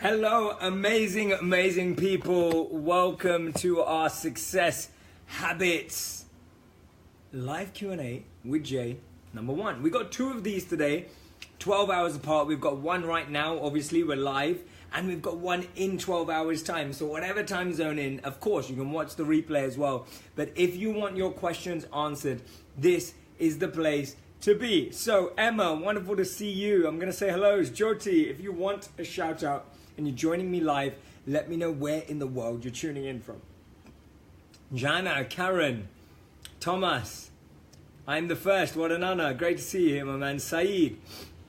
Hello, amazing, amazing people. Welcome to our Success Habits live Q&A with Jay, number 1. We got 2 of these today, 12 hours apart. We've got one right now, obviously we're live, and we've got one in 12 hours time. So whatever time zone in, of course, you can watch the replay as well. But if you want your questions answered, this is the place to be. So Emma, wonderful to see you. I'm going to say hello. Jyoti, if you want a shout out and you're joining me live, let me know where in the world you're tuning in from. Jana, Karen, Thomas, I'm the first. What an honor. Great to see you here, my man. Saeed,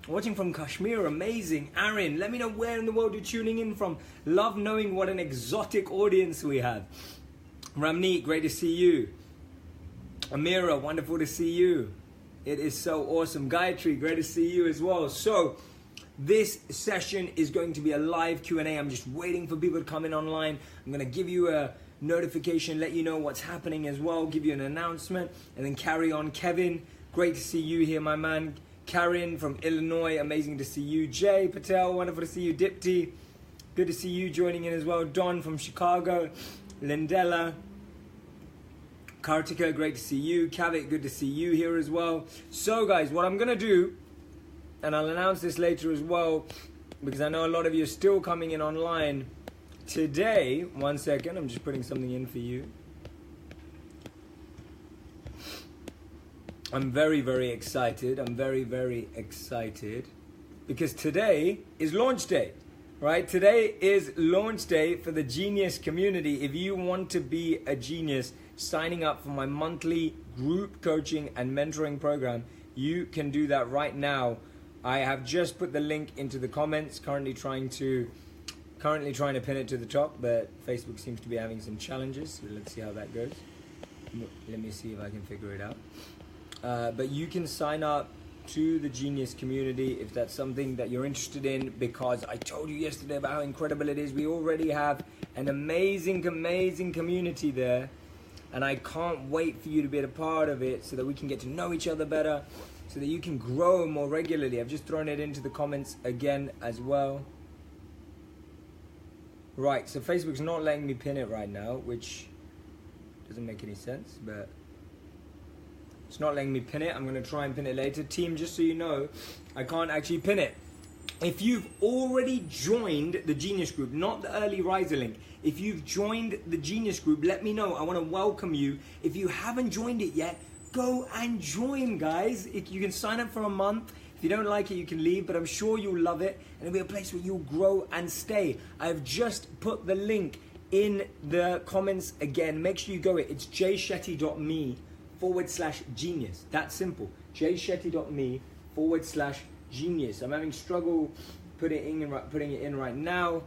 watching from Kashmir, amazing. Aaron, let me know where in the world you're tuning in from. Love knowing what an exotic audience we have. Ramneet, great to see you. Amira, wonderful to see you. It is so awesome. Gayatri, great to see you as well. So this session is going to be a live Q&A. I'm just waiting for people to come in online. I'm going to give you a notification, let you know what's happening as well, give you an announcement, and then carry on. Kevin, great to see you here, my man. Karen from Illinois, amazing to see you. Jay Patel, wonderful to see you. Dipti, good to see you joining in as well. Don from Chicago. Lindella. Kartika, great to see you. Kavik, good to see you here as well. So guys, what I'm going to do, and I'll announce this later as well, because I know a lot of you are still coming in online. Today, one second, I'm just putting something in for you. I'm very, very excited. I'm very, very excited because today is launch day, right? Today is launch day for the Genius community. If you want to be a genius, signing up for my monthly group coaching and mentoring program, you can do that right now. I have just put the link into the comments, currently trying to pin it to the top, but Facebook seems to be having some challenges. So let's see how that goes. Let me see if I can figure it out. But you can sign up to the Genius community if that's something that you're interested in, because I told you yesterday about how incredible it is. We already have an amazing, amazing community there, and I can't wait for you to be a part of it so that we can get to know each other better, so that you can grow more regularly. I've just thrown it into the comments again as well. Right, so Facebook's not letting me pin it right now, which doesn't make any sense, but it's not letting me pin it. I'm going to try and pin it later. Team, just so you know, I can't actually pin it. If you've already joined the Genius group, not the early riser link, if you've joined the Genius group, let me know. I want to welcome you. If you haven't joined it yet, go and join, guys. You can sign up for a month. If you don't like it, you can leave, but I'm sure you'll love it, and it'll be a place where you'll grow and stay. I've just put the link in the comments again. Make sure you go it. It's jshetty.me/genius. That's simple. jshetty.me/genius. I'm having struggle putting it in right now.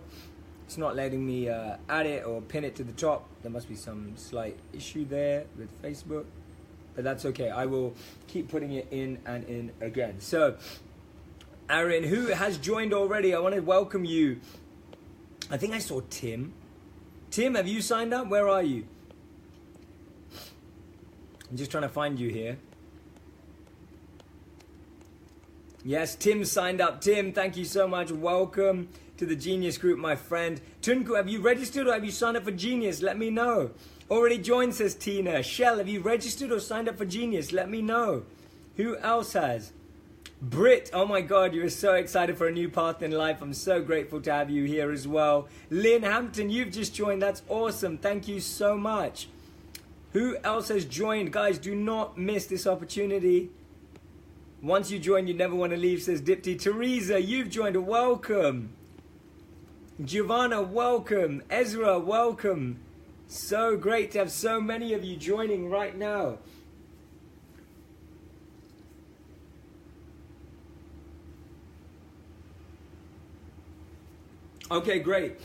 It's not letting me add it or pin it to the top. There must be some slight issue there with Facebook. But that's okay. I will keep putting it in and in again. So, Aaron, who has joined already, I want to welcome you. I think I saw Tim. Tim, have you signed up? Where are you? I'm just trying to find you here. Yes, Tim signed up. Tim, thank you so much. Welcome to the Genius group, my friend. Tunku, have you registered or have you signed up for Genius? Let me know. Already joined, says Tina. Shell, have you registered or signed up for Genius? Let me know. Who else has? Britt, oh my God, you're so excited for a new path in life. I'm so grateful to have you here as well. Lynn Hampton, you've just joined. That's awesome. Thank you so much. Who else has joined? Guys, do not miss this opportunity. Once you join, you never want to leave, says Dipti. Teresa, you've joined. Welcome. Giovanna, welcome. Ezra, welcome. So great to have so many of you joining right now. Okay, great.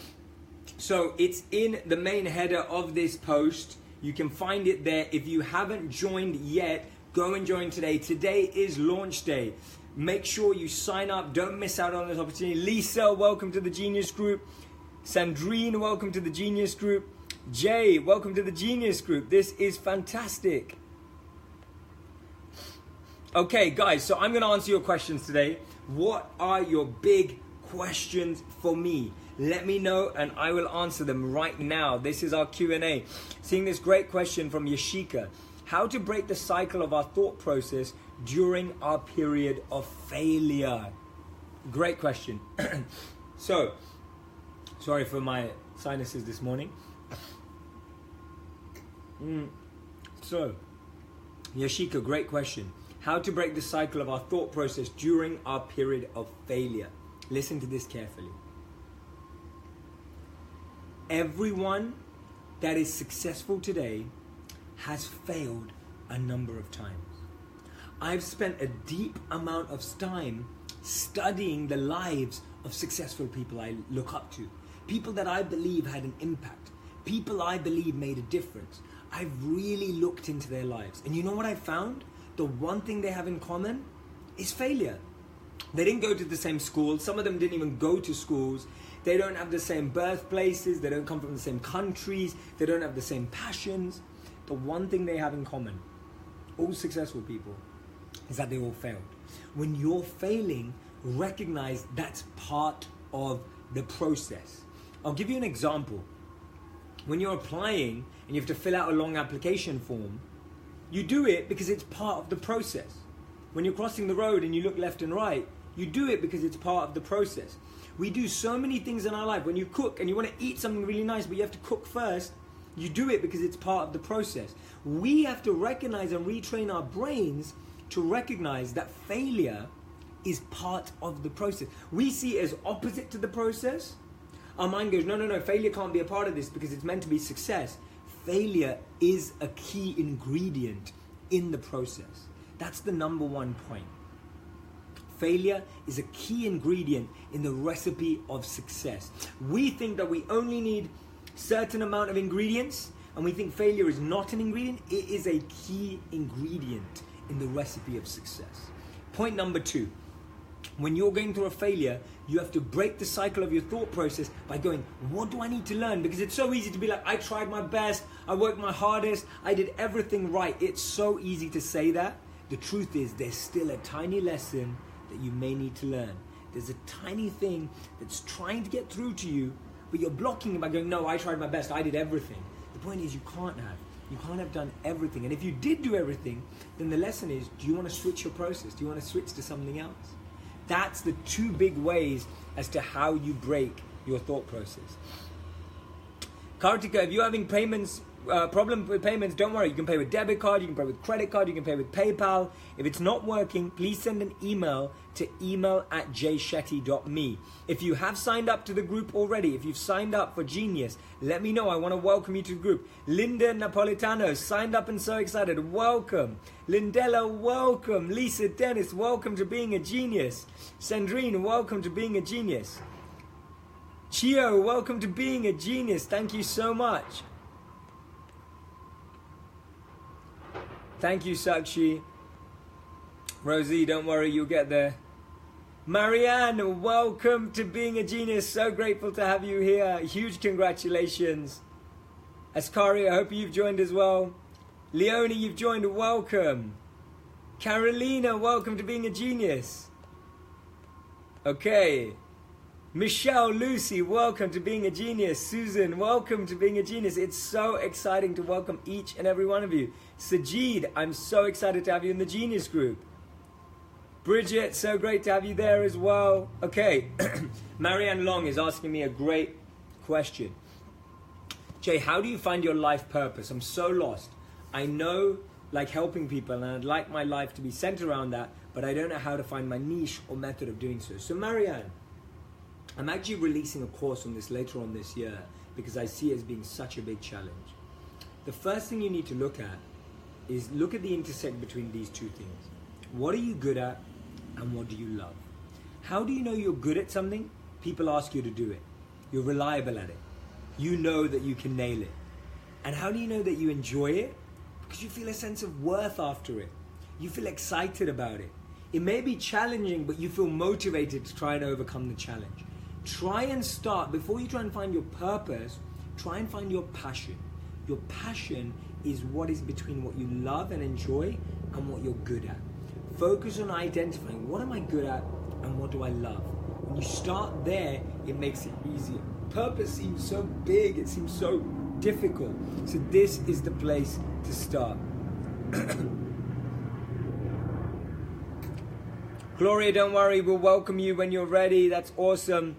So it's in the main header of this post. You can find it there. If you haven't joined yet, go and join today. Today is launch day. Make sure you sign up. Don't miss out on this opportunity. Lisa, welcome to the Genius group. Sandrine, welcome to the Genius group. Jay, welcome to the Genius group. This is fantastic. Okay, guys, so I'm going to answer your questions today. What are your big questions for me? Let me know and I will answer them right now. This is our Q&A. Seeing this great question from Yashika. How to break the cycle of our thought process during our period of failure? Great question. So, sorry for my sinuses this morning. So, Yashika, great question. How to break the cycle of our thought process during our period of failure. Listen to this carefully. Everyone that is successful today has failed a number of times. I've spent a deep amount of time studying the lives of successful people I look up to. People that I believe had an impact. People I believe made a difference. I've really looked into their lives. And you know what I found? The one thing they have in common is failure. They didn't go to the same schools. Some of them didn't even go to schools. They don't have the same birthplaces. They don't come from the same countries. They don't have the same passions. The one thing they have in common, all successful people, is that they all failed. When you're failing, recognize that's part of the process. I'll give you an example. When you're applying and you have to fill out a long application form, you do it because it's part of the process. When you're crossing the road and you look left and right, you do it because it's part of the process. We do so many things in our life. When you cook and you want to eat something really nice, but you have to cook first, you do it because it's part of the process. We have to recognize and retrain our brains to recognize that failure is part of the process. We see it as opposite to the process. Our mind goes, no, failure can't be a part of this because it's meant to be success. Failure is a key ingredient in the process. That's the number one point. Failure is a key ingredient in the recipe of success. We think that we only need certain amount of ingredients, and we think failure is not an ingredient. It is a key ingredient in the recipe of success. Point number 2. When you're going through a failure, you have to break the cycle of your thought process by going, what do I need to learn? Because it's so easy to be like, I tried my best, I worked my hardest, I did everything right. It's so easy to say that. The truth is, there's still a tiny lesson that you may need to learn. There's a tiny thing that's trying to get through to you, but you're blocking it by going, no, I tried my best, I did everything. The point is, you can't have done everything. And if you did do everything, then the lesson is, do you want to switch your process? Do you want to switch to something else? That's the 2 big ways as to how you break your thought process. Kartika, if you're having problem with payments, don't worry. You can pay with debit card, you can pay with credit card, you can pay with PayPal. If it's not working, please send an email to email@jshetty.me. If you have signed up to the group already, if you've signed up for Genius, let me know. I want to welcome you to the group. Linda Napolitano signed up and so excited. Welcome. Lindella, welcome. Lisa Dennis, welcome to being a genius. Sandrine, welcome to being a genius. Chio, welcome to being a genius. Thank you so much. Thank you, Sakshi. Rosie, don't worry, you'll get there. Marianne, welcome to being a genius. So grateful to have you here. Huge congratulations. Askari, I hope you've joined as well. Leonie, you've joined. Welcome. Carolina, welcome to being a genius. Okay. Michelle, Lucy, welcome to being a genius. Susan, welcome to being a genius. It's so exciting to welcome each and every one of you. Sajid, I'm so excited to have you in the Genius Group. Bridget, so great to have you there as well. Okay, Marianne Long is asking me a great question. Jay, how do you find your life purpose? I'm so lost. I know, like, helping people, and I'd like my life to be centered around that, but I don't know how to find my niche or method of doing so. So Marianne, I'm actually releasing a course on this later on this year because I see it as being such a big challenge. The first thing you need to look at is look at the intersect between these 2 things. What are you good at and what do you love? How do you know you're good at something? People ask you to do it. You're reliable at it. You know that you can nail it. And how do you know that you enjoy it? Because you feel a sense of worth after it. You feel excited about it. It may be challenging, but you feel motivated to try and overcome the challenge. Try and start, before you try and find your purpose, try and find your passion. Your passion is what is between what you love and enjoy and what you're good at. Focus on identifying what am I good at and what do I love. When you start there, it makes it easier. Purpose seems so big, it seems so difficult. So this is the place to start. Gloria, don't worry, we'll welcome you when you're ready. That's awesome.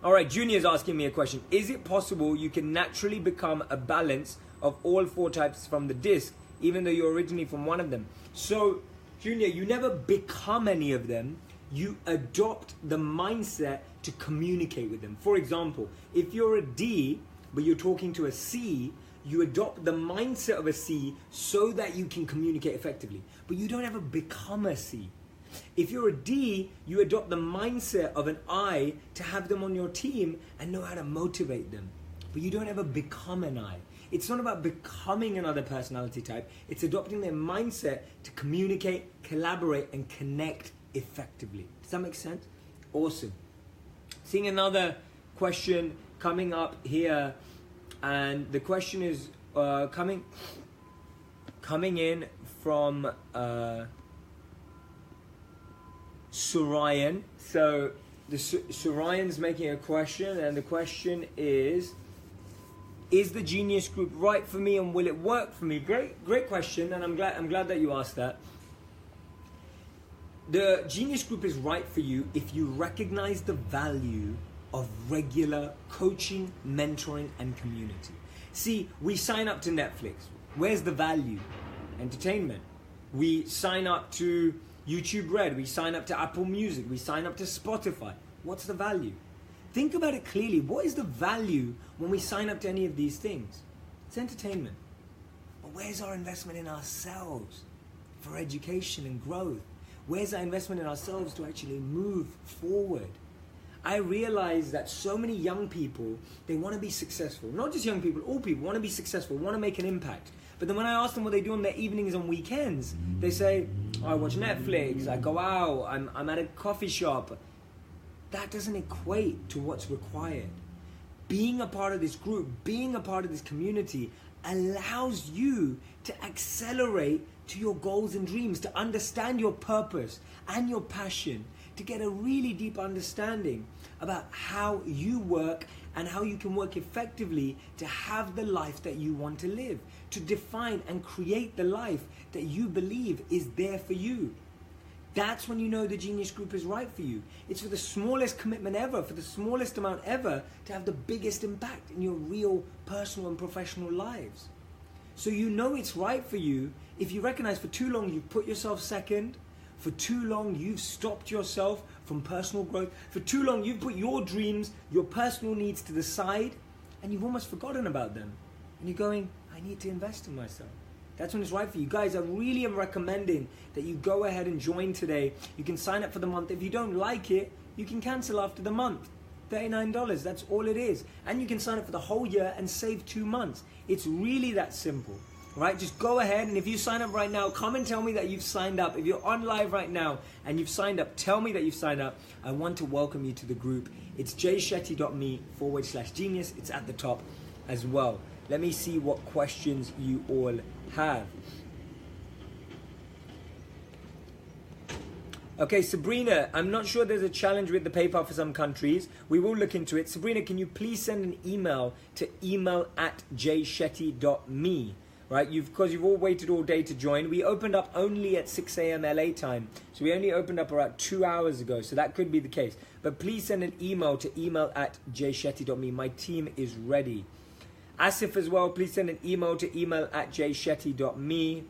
All right, Junior's asking me a question. Is it possible you can naturally become a balance of all 4 types from the disc, even though you're originally from one of them? So, Junior, you never become any of them. You adopt the mindset to communicate with them. For example, if you're a D, but you're talking to a C, you adopt the mindset of a C so that you can communicate effectively. But you don't ever become a C. If you're a D, you adopt the mindset of an I to have them on your team and know how to motivate them. But you don't ever become an I. It's not about becoming another personality type. It's adopting their mindset to communicate, collaborate, and connect effectively. Does that make sense? Awesome. Seeing another question coming up here, and the question is coming in from Surayan. So Surayan's making a question, and the question is the Genius Group right for me, and will it work for me? Great question, and I'm glad that you asked that. The Genius Group is right for you if you recognize the value of regular coaching, mentoring, and community. See, we sign up to Netflix. Where's the value? Entertainment. We sign up to YouTube Red. We sign up to Apple Music. We sign up to Spotify. What's the value? Think about it clearly. What is the value when we sign up to any of these things? It's entertainment. But where's our investment in ourselves for education and growth? Where's our investment in ourselves to actually move forward? I realize that so many young people, they want to be successful. Not just young people, all people want to be successful, want to make an impact. But then when I ask them what they do on their evenings and weekends, they say, oh, I watch Netflix, I go out, I'm at a coffee shop. That doesn't equate to what's required. Being a part of this group, being a part of this community allows you to accelerate to your goals and dreams, to understand your purpose and your passion, to get a really deep understanding about how you work and how you can work effectively to have the life that you want to live, to define and create the life that you believe is there for you. That's when you know the Genius Group is right for you. It's for the smallest commitment ever, for the smallest amount ever, to have the biggest impact in your real personal and professional lives. So you know it's right for you if you recognize for too long you've put yourself second, for too long you've stopped yourself from personal growth, for too long you've put your dreams, your personal needs to the side, and you've almost forgotten about them. And you're going, I need to invest in myself. That's when it's right for you. Guys, I really am recommending that you go ahead and join today. You can sign up for the month. If you don't like it, you can cancel after the month. $39, that's all it is. And you can sign up for the whole year and save 2 months. It's really that simple, right? Just go ahead, and if you sign up right now, come and tell me that you've signed up. If you're on live right now and you've signed up, tell me that you've signed up. I want to welcome you to the group. It's jshetty.me/genius. It's at the top as well. Let me see what questions you all have. Okay, Sabrina, I'm not sure there's a challenge with the PayPal for some countries. We will look into it. Sabrina, can you please send an email to email@jshetty.me, right? Because you've all waited all day to join. We opened up only at 6 a.m. LA time. So we only opened up around 2 hours ago. So that could be the case. But please send an email to email@jshetty.me. My team is ready. Asif as well, please send an email to email@jshetty.me.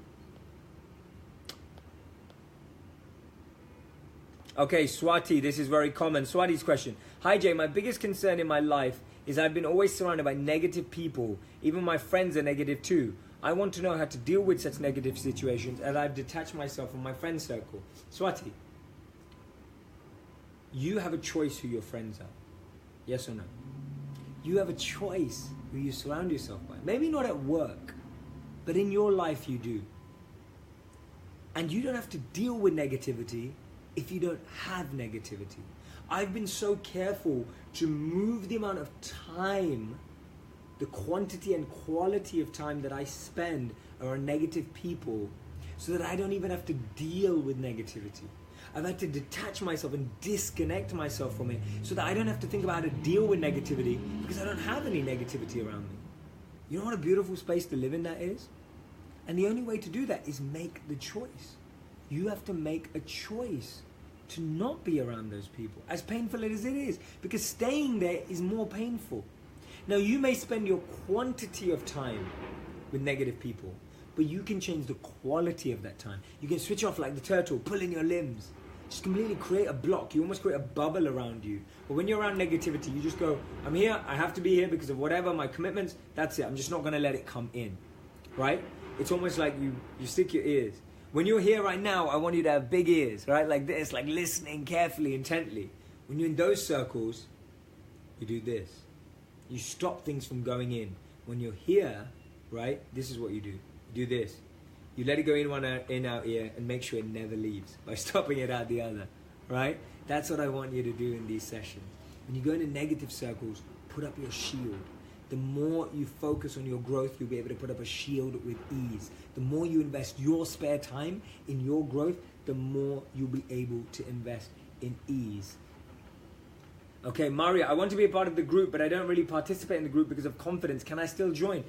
Okay, Swati, this is very common. Swati's question. Hi Jay, my biggest concern in my life is I've been always surrounded by negative people. Even my friends are negative too. I want to know how to deal with such negative situations as I've detached myself from my friend circle. Swati, you have a choice who your friends are. Yes or no? You have a choice who you surround yourself by. Maybe not at work, but in your life you do. And you don't have to deal with negativity if you don't have negativity. I've been so careful to move the amount of time, the quantity and quality of time that I spend around negative people so that I don't even have to deal with negativity. I've had to detach myself and disconnect myself from it so that I don't have to think about how to deal with negativity because I don't have any negativity around me. You know what a beautiful space to live in that is? And the only way to do that is make the choice. You have to make a choice to not be around those people, as painful as it is, because staying there is more painful. Now, you may spend your quantity of time with negative people, but you can change the quality of that time. You can switch off like the turtle, pull in your limbs, just completely create a block. You almost create a bubble around you. But when you're around negativity, you just go, I'm here, I have to be here because of whatever, my commitments, that's it. I'm just not going to let it come in, right? It's almost like you stick your ears. When you're here right now, I want you to have big ears, right? Like this, like listening carefully, intently. When you're in those circles, you do this. You stop things from going in. When you're here, right, this is what you do. You do this. You let it go in one in out ear and make sure it never leaves by stopping it out the other, right? That's what I want you to do in these sessions. When you go into negative circles, put up your shield. The more you focus on your growth, you'll be able to put up a shield with ease. The more you invest your spare time in your growth, the more you'll be able to invest in ease. Okay, Maria, I want to be a part of the group, but I don't really participate in the group because of confidence. Can I still join?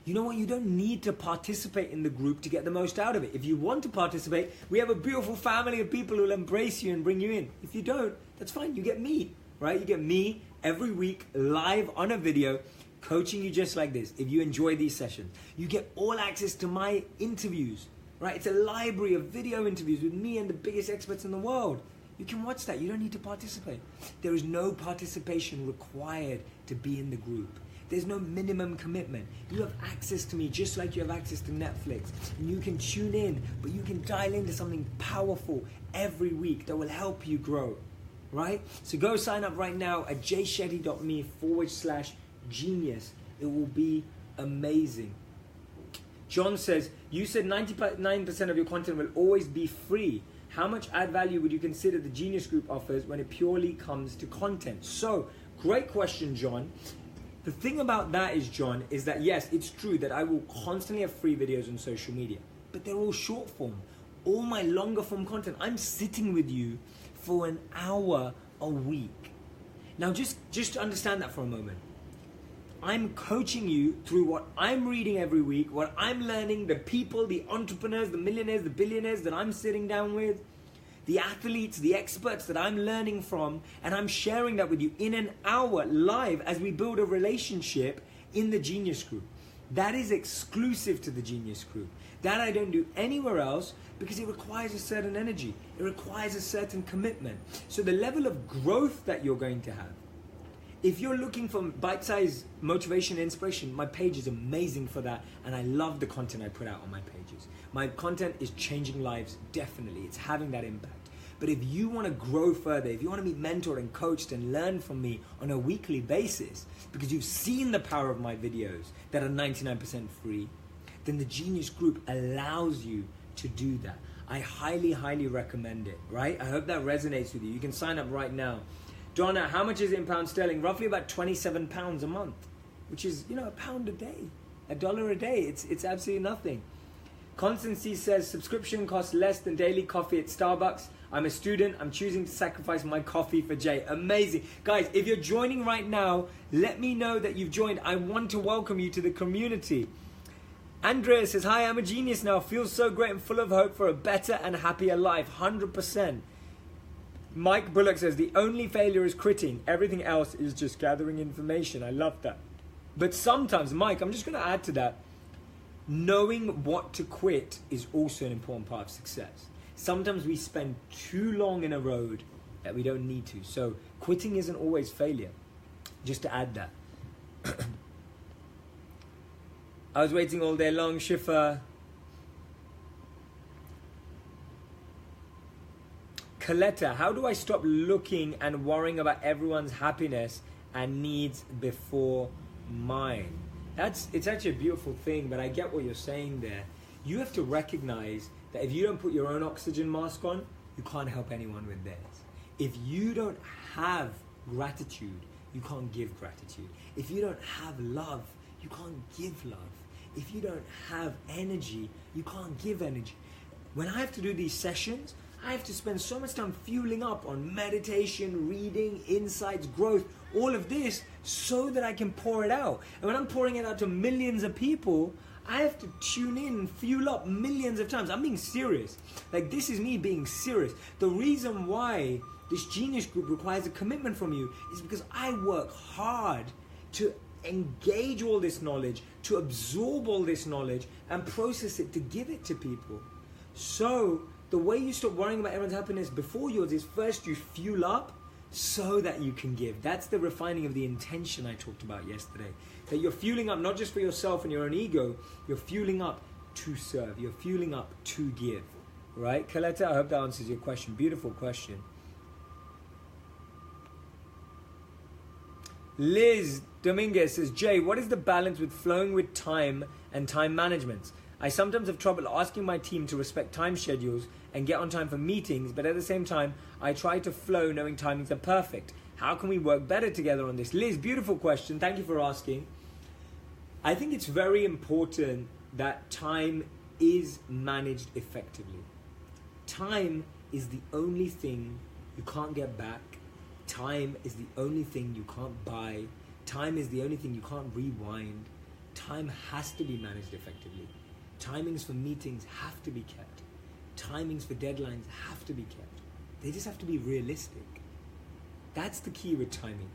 You know what? You don't need to participate in the group to get the most out of it. If you want to participate, we have a beautiful family of people who will embrace you and bring you in. If you don't, that's fine. You get me, right? You get me every week live on a video coaching you just like this. If you enjoy these sessions, you get all access to my interviews, right? It's a library of video interviews with me and the biggest experts in the world. You can watch that. You don't need to participate. There is no participation required to be in the group. There's no minimum commitment. You have access to me just like you have access to Netflix. And you can tune in, but you can dial into something powerful every week that will help you grow, right? So go sign up right now at jshetty.me/genius. It will be amazing. John says, you said 99% of your content will always be free. How much add value would you consider the Genius Group offers when it purely comes to content? So, great question, John. The thing about that is, John, is that yes, it's true that I will constantly have free videos on social media, but they're all short form. All my longer form content, I'm sitting with you for an hour a week. Now, just to understand that for a moment. I'm coaching you through what I'm reading every week, what I'm learning, the people, the entrepreneurs, the millionaires, the billionaires that I'm sitting down with, the athletes, the experts that I'm learning from, and I'm sharing that with you in an hour live as we build a relationship in the Genius Group. That is exclusive to the Genius Group. That I don't do anywhere else because it requires a certain energy. It requires a certain commitment. So the level of growth that you're going to have, if you're looking for bite-sized motivation and inspiration, my page is amazing for that, and I love the content I put out on my pages. My content is changing lives, definitely. It's having that impact. But if you want to grow further, if you want to be mentored and coached and learn from me on a weekly basis, because you've seen the power of my videos that are 99% free, then the Genius Group allows you to do that. I highly, highly recommend it, right? I hope that resonates with you. You can sign up right now. Donna, how much is it in pounds sterling? Roughly about £27 a month, which is, £1 a day, $1 a day. It's absolutely nothing. Constancy says, subscription costs less than daily coffee at Starbucks. I'm a student. I'm choosing to sacrifice my coffee for Jay. Amazing. Guys, if you're joining right now, let me know that you've joined. I want to welcome you to the community. Andrea says, hi, I'm a genius now. Feels so great and full of hope for a better and happier life. 100%. Mike Bullock says, the only failure is quitting. Everything else is just gathering information. I love that. But sometimes, Mike, I'm just going to add to that. Knowing what to quit is also an important part of success. Sometimes we spend too long in a road that we don't need to. So quitting isn't always failure. Just to add that. I was waiting all day long, Shifa. Coletta, how do I stop looking and worrying about everyone's happiness and needs before mine? It's actually a beautiful thing, but I get what you're saying there. You have to recognize that if you don't put your own oxygen mask on, you can't help anyone with theirs. If you don't have gratitude, you can't give gratitude. If you don't have love, you can't give love. If you don't have energy, you can't give energy. When I have to do these sessions, I have to spend so much time fueling up on meditation, reading, insights, growth, all of this, so that I can pour it out. And when I'm pouring it out to millions of people, I have to tune in and fuel up millions of times. I'm being serious. Like, this is me being serious. The reason why this Genius Group requires a commitment from you is because I work hard to engage all this knowledge, to absorb all this knowledge and process it to give it to people. So the way you stop worrying about everyone's happiness before yours is first you fuel up so that you can give. That's the refining of the intention I talked about yesterday. That you're fueling up not just for yourself and your own ego, you're fueling up to serve. You're fueling up to give. Right? Coletta, I hope that answers your question. Beautiful question. Liz Dominguez says, Jay, what is the balance with flowing with time and time management? I sometimes have trouble asking my team to respect time schedules and get on time for meetings, but at the same time, I try to flow knowing timings are perfect. How can we work better together on this? Liz, beautiful question. Thank you for asking. I think it's very important that time is managed effectively. Time is the only thing you can't get back. Time is the only thing you can't buy. Time is the only thing you can't rewind. Time has to be managed effectively. Timings for meetings have to be kept. Timings for deadlines have to be kept. They just have to be realistic. That's the key with timing.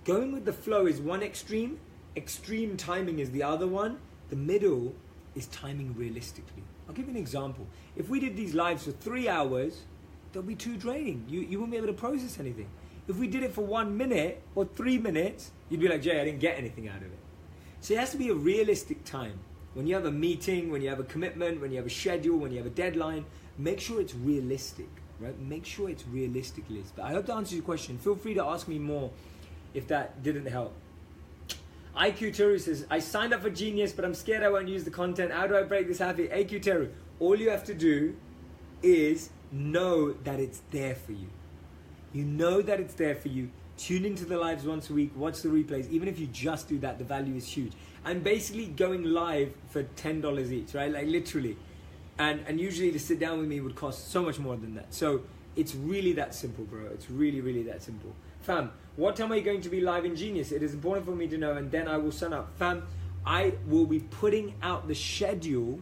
Going with the flow is one extreme. Extreme timing is the other one. The middle is timing realistically. I'll give you an example. If we did these lives for 3 hours, they'll be too draining. You won't be able to process anything. If we did it for 1 minute or 3 minutes, you'd be like, Jay, I didn't get anything out of it. So it has to be a realistic time. When you have a meeting, when you have a commitment, when you have a schedule, when you have a deadline, make sure it's realistic, right? Make sure it's realistic, Liz. But I hope that answers your question. Feel free to ask me more if that didn't help. IQ Teru says, I signed up for Genius, but I'm scared I won't use the content. How do I break this habit? IQ Teru, all you have to do is know that it's there for you. You know that it's there for you. Tune into the lives once a week, watch the replays. Even if you just do that, the value is huge. I'm basically going live for $10 each, right? Like literally. And usually to sit down with me would cost so much more than that. So it's really that simple, bro. It's really, really that simple. Fam, what time are you going to be live in Genius? It is important for me to know, and then I will sign up. Fam, I will be putting out the schedule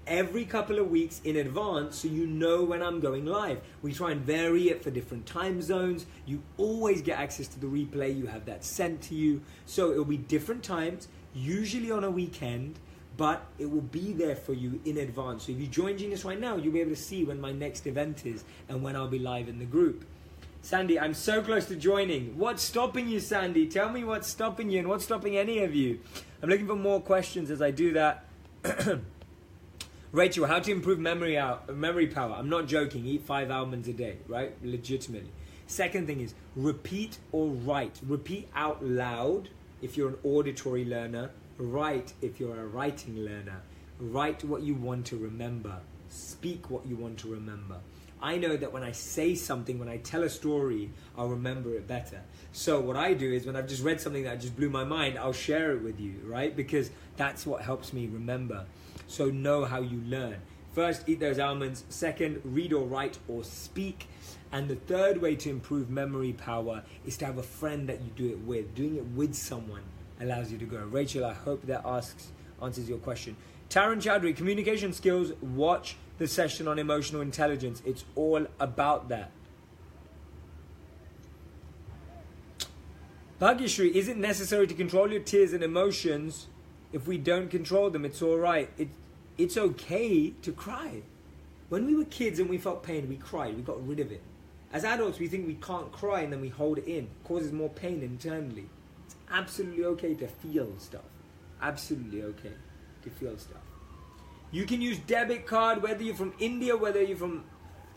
every couple of weeks in advance so you know when I'm going live. We try and vary it for different time zones. You always get access to the replay. You have that sent to you. So it will be different times, usually on a weekend, but it will be there for you in advance. So if you join Genius right now, you'll be able to see when my next event is and when I'll be live in the group. Sandy, I'm so close to joining. What's stopping you, Sandy? Tell me what's stopping you and what's stopping any of you. I'm looking for more questions as I do that. Rachel, how to improve memory power? I'm not joking. Eat 5 almonds a day, right? Legitimately. Second thing is repeat or write. Repeat out loud if you're an auditory learner. Write if you're a writing learner. Write what you want to remember. Speak what you want to remember. I know that when I say something, when I tell a story, I'll remember it better. So what I do is when I've just read something that just blew my mind, I'll share it with you, right? Because that's what helps me remember. So know how you learn. First, eat those almonds. Second, read or write or speak. And the third way to improve memory power is to have a friend that you do it with. Doing it with someone allows you to grow. Rachel, I hope that answers your question. Taran Chowdhury, communication skills. Watch the session on emotional intelligence. It's all about that. Bhagyashree, is it necessary to control your tears and emotions? If we don't control them, it's all right. It's okay to cry. When we were kids and we felt pain, we cried. We got rid of it. As adults, we think we can't cry and then we hold it in. It causes more pain internally. It's absolutely okay to feel stuff. Absolutely okay to feel stuff. You can use debit card, whether you're from India, whether you're from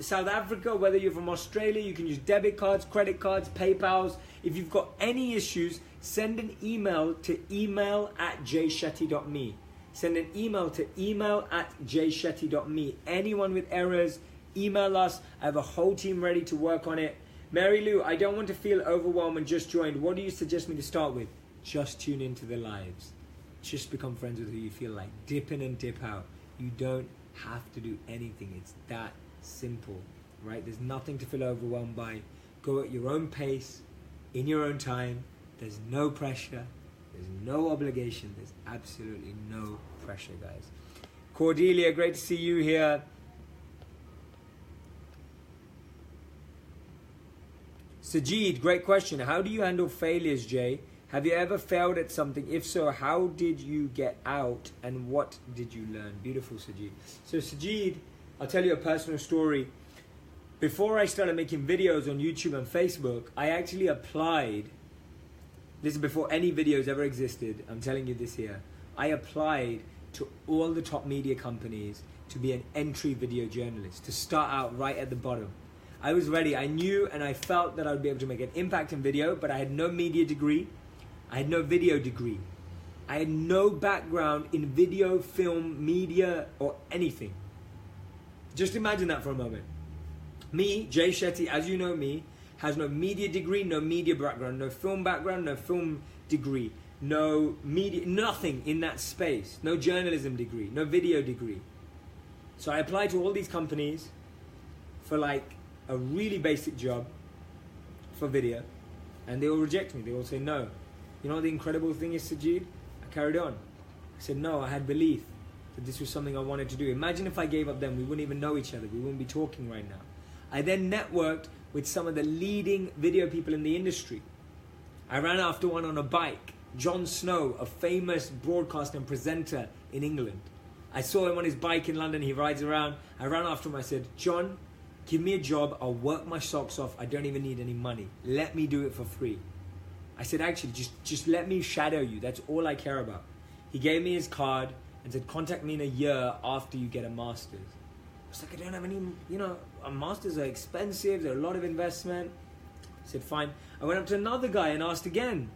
South Africa, whether you're from Australia. You can use debit cards, credit cards, PayPals. If you've got any issues, send an email to email@jshetty.me. Send an email to email@jshetty.me. Anyone with errors, email us. I have a whole team ready to work on it. Mary Lou, I don't want to feel overwhelmed and just joined. What do you suggest me to start with? Just tune into the lives. Just become friends with who you feel like. Dip in and dip out. You don't have to do anything. It's that simple, right? There's nothing to feel overwhelmed by. Go at your own pace, in your own time. There's no pressure. There's no obligation. There's absolutely no pressure, guys. Cordelia, great to see you here. Sajid, great question. How do you handle failures, Jay? Have you ever failed at something? If so, how did you get out and what did you learn? Beautiful, Sajid. So Sajid, I'll tell you a personal story. Before I started making videos on YouTube and Facebook, I actually applied. This is before any videos ever existed. I'm telling you this here. I applied to all the top media companies to be an entry video journalist, to start out right at the bottom. I was ready. I knew and I felt that I would be able to make an impact in video, but I had no media degree. I had no video degree. I had no background in video, film, media, or anything. Just imagine that for a moment. Me, Jay Shetty, as you know me, has no media degree, no media background, no film background, no film degree, no media, nothing in that space, no journalism degree, no video degree. So I applied to all these companies for like a really basic job for video, and they all reject me. They all say no. You know what the incredible thing is, Sajid? I carried on. I said no, I had belief that this was something I wanted to do. Imagine if I gave up then, we wouldn't even know each other. We wouldn't be talking right now. I then networked with some of the leading video people in the industry. I ran after one on a bike, Jon Snow, a famous broadcaster and presenter in England. I saw him on his bike in London, he rides around. I ran after him, I said, John, give me a job, I'll work my socks off, I don't even need any money. Let me do it for free. I said, actually, just let me shadow you, that's all I care about. He gave me his card and said, contact me in a year after you get a master's. I was like, I don't have any, masters are expensive, there are a lot of investment. I said, fine. I went up to another guy and asked again.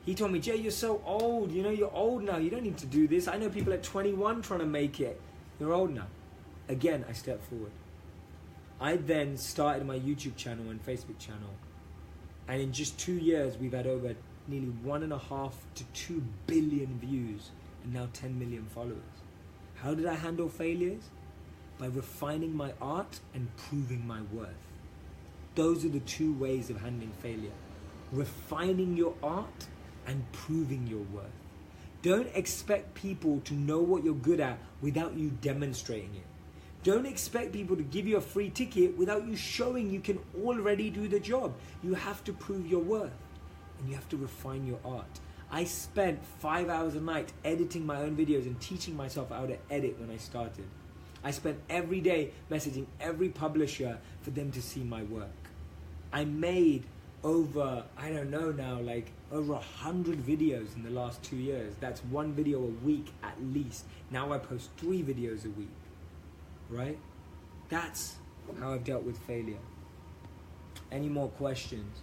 He told me, Jay, you're so old, you're old now, you don't need to do this. I know people at 21 trying to make it. You're old now. Again, I stepped forward. I then started my YouTube channel and Facebook channel. And in just 2 years, we've had over nearly 1.5 to 2 billion views and now 10 million followers. How did I handle failures? By refining my art and proving my worth. Those are the two ways of handling failure. Refining your art and proving your worth. Don't expect people to know what you're good at without you demonstrating it. Don't expect people to give you a free ticket without you showing you can already do the job. You have to prove your worth and you have to refine your art. I spent 5 hours a night editing my own videos and teaching myself how to edit when I started. I spent every day messaging every publisher for them to see my work. I made over, I don't know now, like over 100 videos in the last 2 years. That's one video a week at least. Now I post 3 videos a week, right? That's how I've dealt with failure. Any more questions?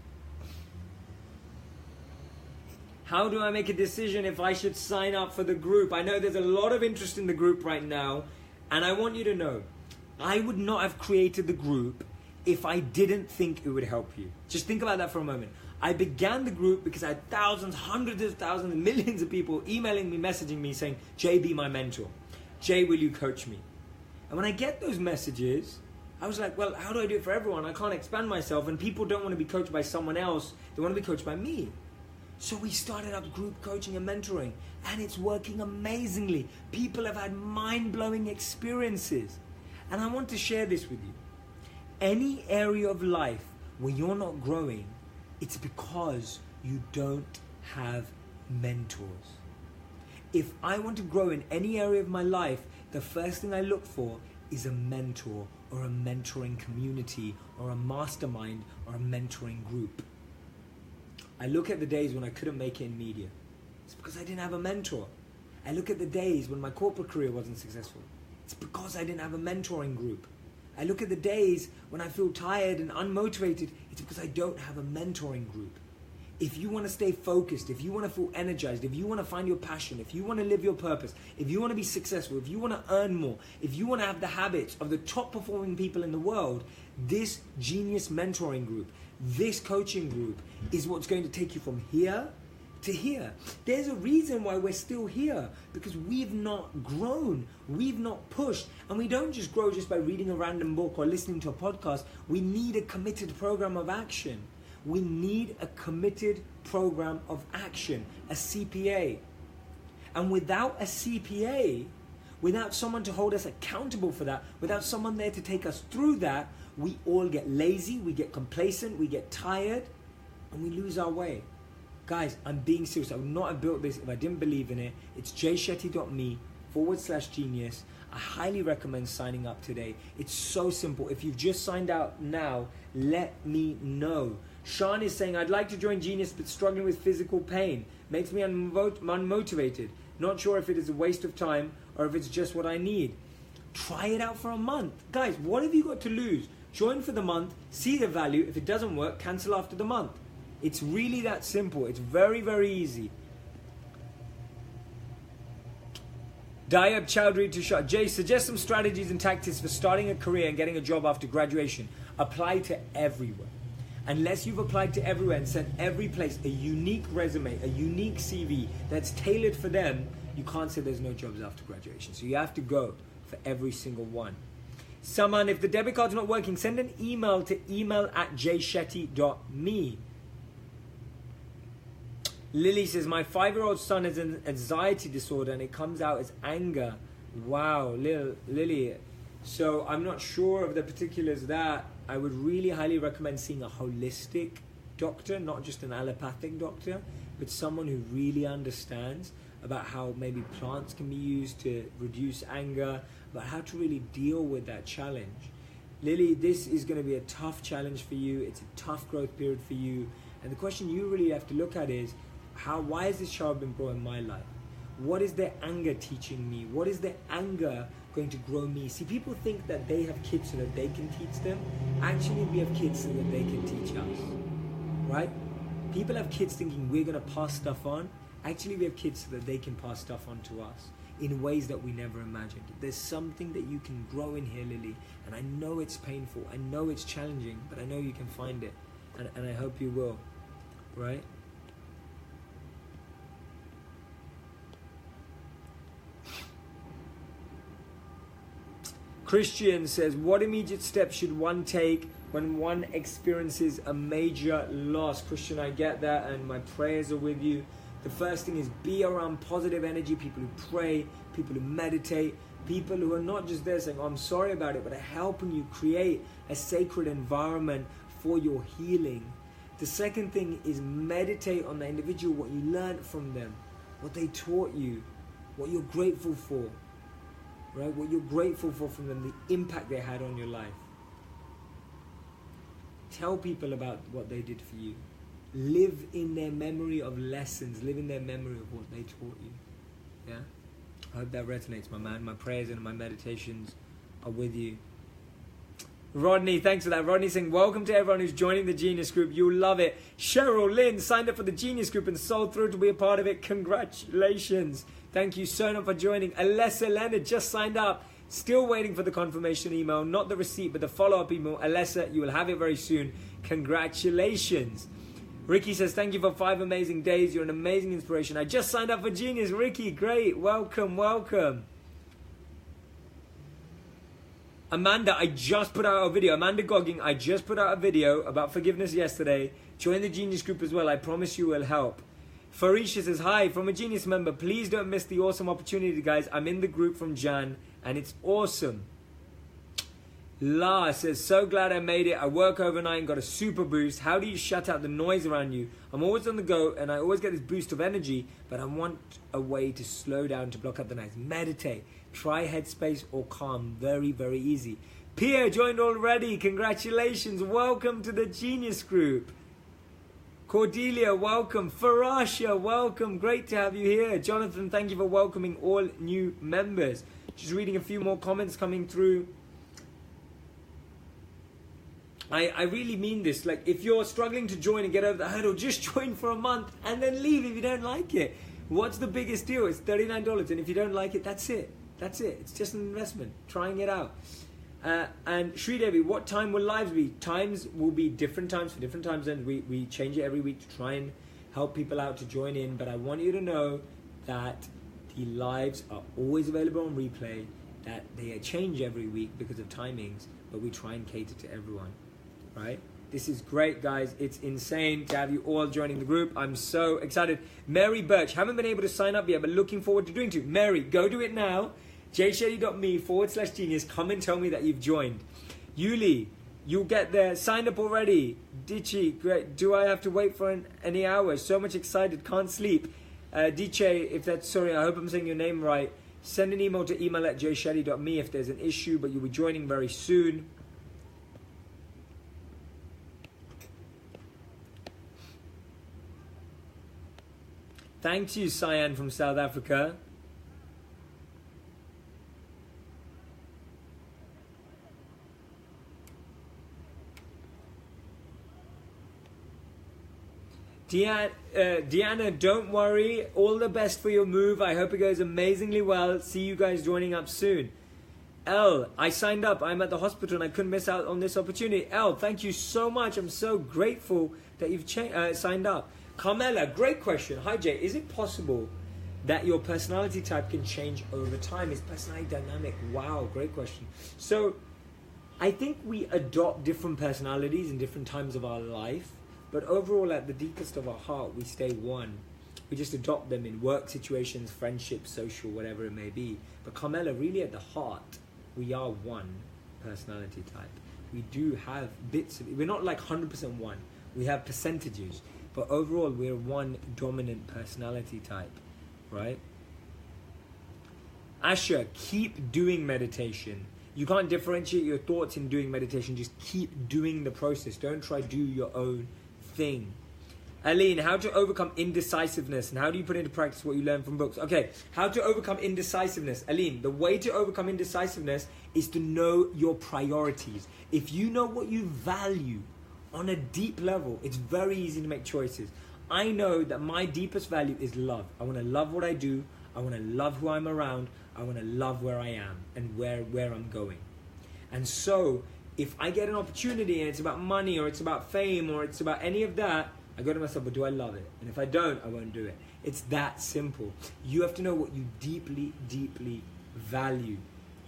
How do I make a decision if I should sign up for the group? I know there's a lot of interest in the group right now, and I want you to know, I would not have created the group if I didn't think it would help you. Just think about that for a moment. I began the group because I had thousands, hundreds of thousands, and millions of people emailing me, messaging me saying, Jay, be my mentor. Jay, will you coach me? And when I get those messages, I was like, well, how do I do it for everyone? I can't expand myself, and people don't want to be coached by someone else. They want to be coached by me. So we started up group coaching and mentoring, and it's working amazingly. People have had mind-blowing experiences. And I want to share this with you. Any area of life where you're not growing, it's because you don't have mentors. If I want to grow in any area of my life, the first thing I look for is a mentor or a mentoring community or a mastermind or a mentoring group. I look at the days when I couldn't make it in media. It's because I didn't have a mentor. I look at the days when my corporate career wasn't successful. It's because I didn't have a mentoring group. I look at the days when I feel tired and unmotivated. It's because I don't have a mentoring group. If you want to stay focused, if you want to feel energized, if you want to find your passion, if you want to live your purpose, if you want to be successful, if you want to earn more, if you want to have the habits of the top performing people in the world, this genius mentoring group, this coaching group is what's going to take you from here to here. There's a reason why we're still here, because we've not grown, we've not pushed, and we don't just grow just by reading a random book or listening to a podcast. We need a committed program of action. We need a committed program of action, a CPA. And without a CPA, without someone to hold us accountable for that, without someone there to take us through that, we all get lazy, we get complacent, we get tired, and we lose our way. Guys, I'm being serious. I would not have built this if I didn't believe in it. It's jshetty.me/genius. I highly recommend signing up today. It's so simple. If you've just signed out now, let me know. Sean is saying, I'd like to join Genius but struggling with physical pain. Makes me unmotivated. Not sure if it is a waste of time or if it's just what I need. Try it out for a month. Guys, what have you got to lose? Join for the month, see the value. If it doesn't work, cancel after the month. It's really that simple. It's very, very easy. Dayab Chowdhury to shot. Jay, suggest some strategies and tactics for starting a career and getting a job after graduation. Apply to everywhere. Unless you've applied to everywhere and sent every place a unique resume, a unique CV that's tailored for them, you can't say there's no jobs after graduation. So you have to go for every single one. Someone, if the debit card's not working, send an email to email@jshetty.me. Lily says, my 5-year-old son has an anxiety disorder and it comes out as anger. Wow, Lily. So I'm not sure of the particulars of that. I would really highly recommend seeing a holistic doctor, not just an allopathic doctor, but someone who really understands about how maybe plants can be used to reduce anger, about how to really deal with that challenge. Lily, this is going to be a tough challenge for you. It's a tough growth period for you. And the question you really have to look at is, why has this child been growing my life? What is their anger teaching me? What is their anger going to grow me? See, people think that they have kids so that they can teach them. Actually, we have kids so that they can teach us, right? People have kids thinking we're going to pass stuff on. Actually, we have kids so that they can pass stuff on to us in ways that we never imagined. There's something that you can grow in here, Lily, and I know it's painful. I know it's challenging, but I know you can find it, and I hope you will, right? Christian says, what immediate steps should one take when one experiences a major loss? Christian, I get that, and my prayers are with you. The first thing is be around positive energy, people who pray, people who meditate, people who are not just there saying, oh, I'm sorry about it, but are helping you create a sacred environment for your healing. The second thing is meditate on the individual, what you learned from them, what they taught you, what you're grateful for. Right? What you're grateful for from them, the impact they had on your life. Tell people about what they did for you. Live in their memory of lessons. Live in their memory of what they taught you. Yeah? I hope that resonates, my man. My prayers and my meditations are with you. Rodney, thanks for that. Rodney saying, welcome to everyone who's joining the Genius Group. You'll love it. Cheryl Lynn signed up for the Genius Group and so thrilled to be a part of it. Congratulations. Thank you so much for joining. Alessa Leonard just signed up. Still waiting for the confirmation email. Not the receipt, but the follow-up email. Alessa, you will have it very soon. Congratulations. Ricky says, thank you for 5 amazing days. You're an amazing inspiration. I just signed up for Genius. Ricky, great. Welcome, welcome. Amanda, I just put out a video. Amanda Gogging, I just put out a video about forgiveness yesterday. Join the Genius Group as well. I promise you will help. Farisha says, hi, from a Genius member. Please don't miss the awesome opportunity, guys. I'm in the group from Jan, and it's awesome. La says, so glad I made it. I work overnight and got a super boost. How do you shut out the noise around you? I'm always on the go, and I always get this boost of energy, but I want a way to slow down to block out the noise. Meditate. Try Headspace or Calm. Very, very easy. Pierre joined already. Congratulations. Welcome to the Genius Group. Cordelia, welcome. Farasha, welcome. Great to have you here. Jonathan, thank you for welcoming all new members. Just reading a few more comments coming through. I really mean this. Like, if you're struggling to join and get over the hurdle, just join for a month and then leave if you don't like it. What's the biggest deal? It's $39, and if you don't like it, that's it. That's it. It's just an investment. Trying it out. And Sridevi, what time will lives be? Times will be different times for different time zones. We change it every week to try and help people out to join in. But I want you to know that the lives are always available on replay, that they change every week because of timings, but we try and cater to everyone, right? This is great, guys. It's insane to have you all joining the group. I'm so excited. Mary Birch, haven't been able to sign up yet, but looking forward to doing it. Mary, go do it now. jshetty.me/genius. Come and tell me that you've joined. Yuli, you'll get there. Signed up already. Dichi, great. Do I have to wait for any hours? So much excited, can't sleep. Diche, if that's, sorry, I hope I'm saying your name right. Send an email to email@jshetty.me if there's an issue, but you'll be joining very soon. Thank you, Cyan from South Africa. Deanna, don't worry. All the best for your move. I hope it goes amazingly well. See you guys joining up soon. Elle, I signed up. I'm at the hospital and I couldn't miss out on this opportunity. Elle, thank you so much. I'm so grateful that you've signed up. Carmela, great question. Hi, Jay. Is it possible that your personality type can change over time? Is personality dynamic? Wow, great question. So, I think we adopt different personalities in different times of our life. But overall, at the deepest of our heart, we stay one. We just adopt them in work situations, friendships, social, whatever it may be. But Carmela, really at the heart, we are one personality type. We do have bits of it. We're not like 100% one. We have percentages. But overall, we're one dominant personality type, right? Asha, keep doing meditation. You can't differentiate your thoughts in doing meditation. Just keep doing the process. Don't try to do your own thing. Aline, how to overcome indecisiveness and how do you put into practice what you learn from books? Okay, how to overcome indecisiveness. Aline, the way to overcome indecisiveness is to know your priorities. If you know what you value on a deep level, it's very easy to make choices. I know that my deepest value is love. I want to love what I do. I want to love who I'm around. I want to love where I am and where I'm going. And so, if I get an opportunity and it's about money or it's about fame or it's about any of that, I go to myself, but do I love it? And if I don't, I won't do it. It's that simple. You have to know what you deeply, deeply value,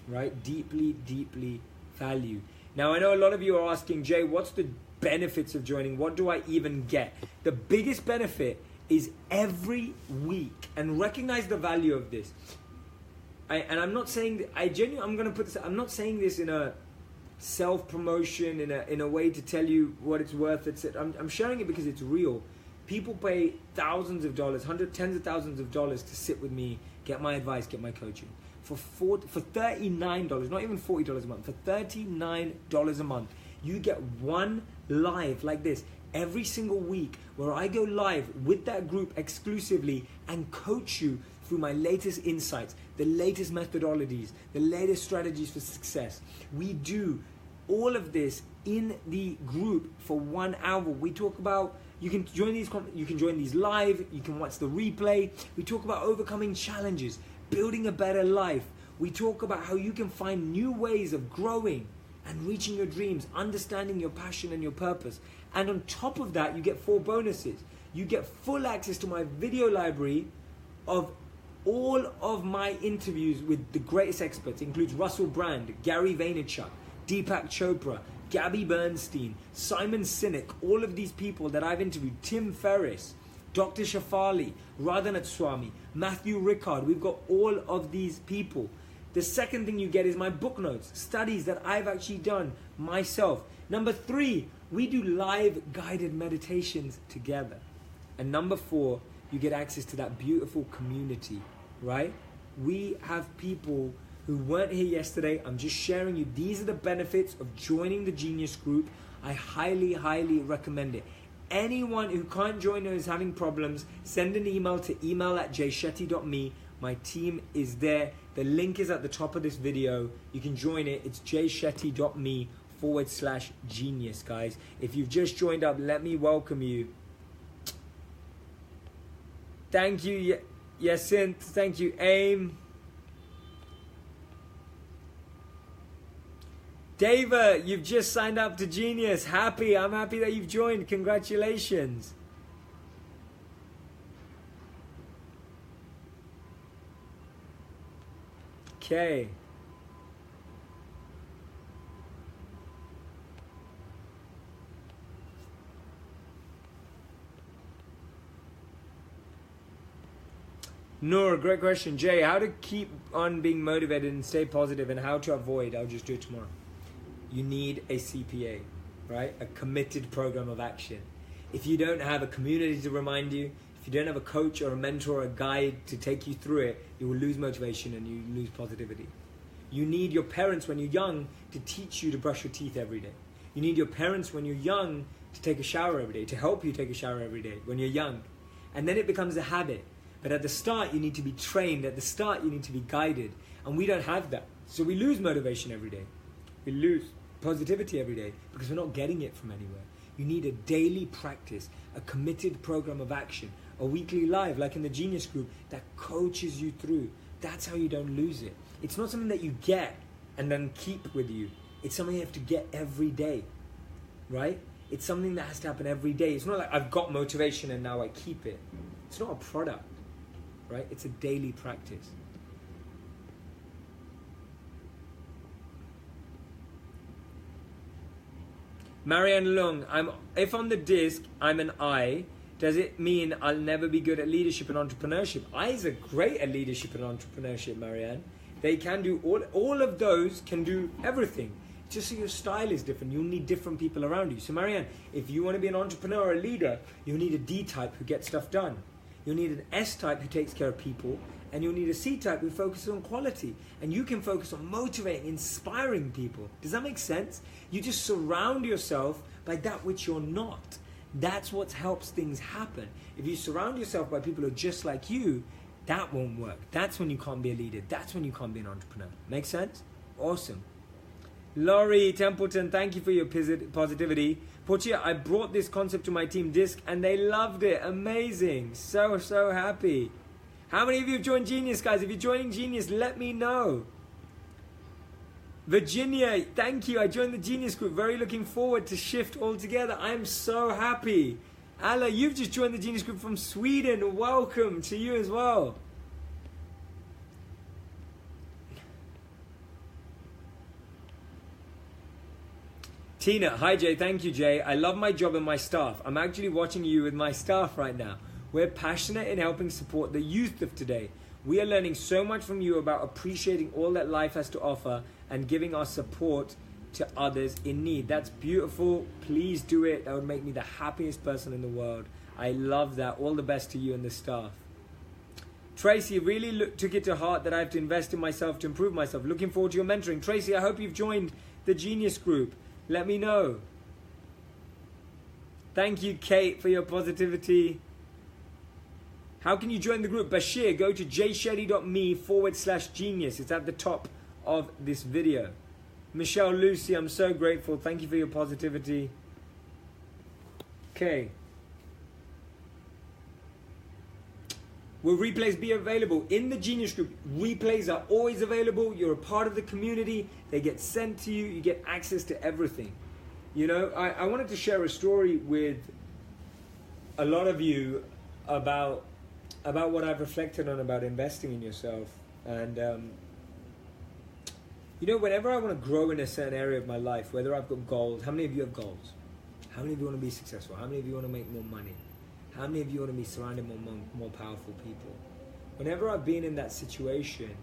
right? Deeply, deeply value. Now, I know a lot of you are asking, Jay, what's the benefits of joining? What do I even get? The biggest benefit is every week, and recognize the value of this. And I'm not saying that, I'm going to put this, I'm not saying this in a self-promotion, in a way to tell you what it's worth. I'm sharing it because it's real. People pay thousands of dollars, tens of thousands of dollars to sit with me, get my advice, get my coaching. For $39, not even $40 a month, for $39 a month, you get one live like this every single week where I go live with that group exclusively and coach you through my latest insights, the latest methodologies, the latest strategies for success. We do all of this in the group for 1 hour. We talk about, you can join these live, you can watch the replay. We talk about overcoming challenges, building a better life. We talk about how you can find new ways of growing and reaching your dreams, understanding your passion and your purpose. And on top of that, you get 4 bonuses. You get full access to my video library of all of my interviews with the greatest experts. It includes Russell Brand, Gary Vaynerchuk, Deepak Chopra, Gabby Bernstein, Simon Sinek, all of these people that I've interviewed, Tim Ferriss, Dr. Shafali, Radhanath Swami, Matthew Rickard. We've got all of these people. The second thing you get is my book notes, studies that I've actually done myself. Number 3, we do live guided meditations together. And number 4, you get access to that beautiful community, right? We have people who weren't here yesterday. I'm just sharing you. These are the benefits of joining the Genius Group. I highly, highly recommend it. Anyone who can't join or is having problems, send an email to email@jshetty.me. My team is there. The link is at the top of this video. You can join it. It's jshetty.me/genius, guys. If you've just joined up, let me welcome you. Thank you, Yacinth. Thank you, Aim. Dava, you've just signed up to Genius. I'm happy that you've joined. Congratulations. Okay. Noor, great question. Jay, how to keep on being motivated and stay positive, and how to avoid, I'll just do it tomorrow. You need a CPA, right? A committed program of action. If you don't have a community to remind you, if you don't have a coach or a mentor or a guide to take you through it, you will lose motivation and you lose positivity. You need your parents when you're young to teach you to brush your teeth every day. You need your parents when you're young to take a shower every day, to help you take a shower every day when you're young. And then it becomes a habit. But at the start, you need to be trained. At the start, you need to be guided. And we don't have that. So we lose motivation every day. We lose positivity every day because we're not getting it from anywhere. You need a daily practice, a committed program of action, a weekly live, like in the Genius Group, that coaches you through. That's how you don't lose it. It's not something that you get and then keep with you. It's something you have to get every day, right? It's something that has to happen every day. It's not like I've got motivation and now I keep it. It's not a product, right? It's a daily practice. Marianne Lung, if on the disc I'm an I, does it mean I'll never be good at leadership and entrepreneurship? I's are great at leadership and entrepreneurship, Marianne. They can do all of those can do everything. Just so your style is different, you'll need different people around you. So Marianne, if you want to be an entrepreneur or a leader, you'll need a D type who gets stuff done. You'll need an S type who takes care of people, and you'll need a C type who focuses on quality. And you can focus on motivating, inspiring people. Does that make sense? You just surround yourself by that which you're not. That's what helps things happen. If you surround yourself by people who are just like you, that won't work. That's when you can't be a leader. That's when you can't be an entrepreneur. Make sense? Awesome. Laurie Templeton, thank you for your positivity. Portia, I brought this concept to my team disc and they loved it. Amazing. So happy. How many of you have joined Genius, guys? If you're joining Genius, let me know. Virginia, thank you. I joined the Genius Group. Very looking forward to shift altogether. I'm so happy. Alla, you've just joined the Genius Group from Sweden. Welcome to you as well. Tina, hi Jay, thank you Jay. I love my job and my staff. I'm actually watching you with my staff right now. We're passionate in helping support the youth of today. We are learning so much from you about appreciating all that life has to offer and giving our support to others in need. That's beautiful. Please do it. That would make me the happiest person in the world. I love that. All the best to you and the staff. Tracy, really took it to heart that I have to invest in myself to improve myself. Looking forward to your mentoring. Tracy, I hope you've joined the Genius Group. Let me know. Thank you, Kate, for your positivity. How can you join the group? Bashir, go to jshetty.me/genius. It's at the top of this video. Michelle Lucy, I'm so grateful. Thank you for your positivity. Okay. Will replays be available? In the Genius Group, replays are always available. You're a part of the community. They get sent to you. You get access to everything. You know, I wanted to share a story with a lot of you about what I've reflected on about investing in yourself. And, you know, whenever I want to grow in a certain area of my life, whether I've got goals, how many of you have goals? How many of you want to be successful? How many of you want to make more money? How many of you want to be surrounded by more powerful people? Whenever I've been in that situation,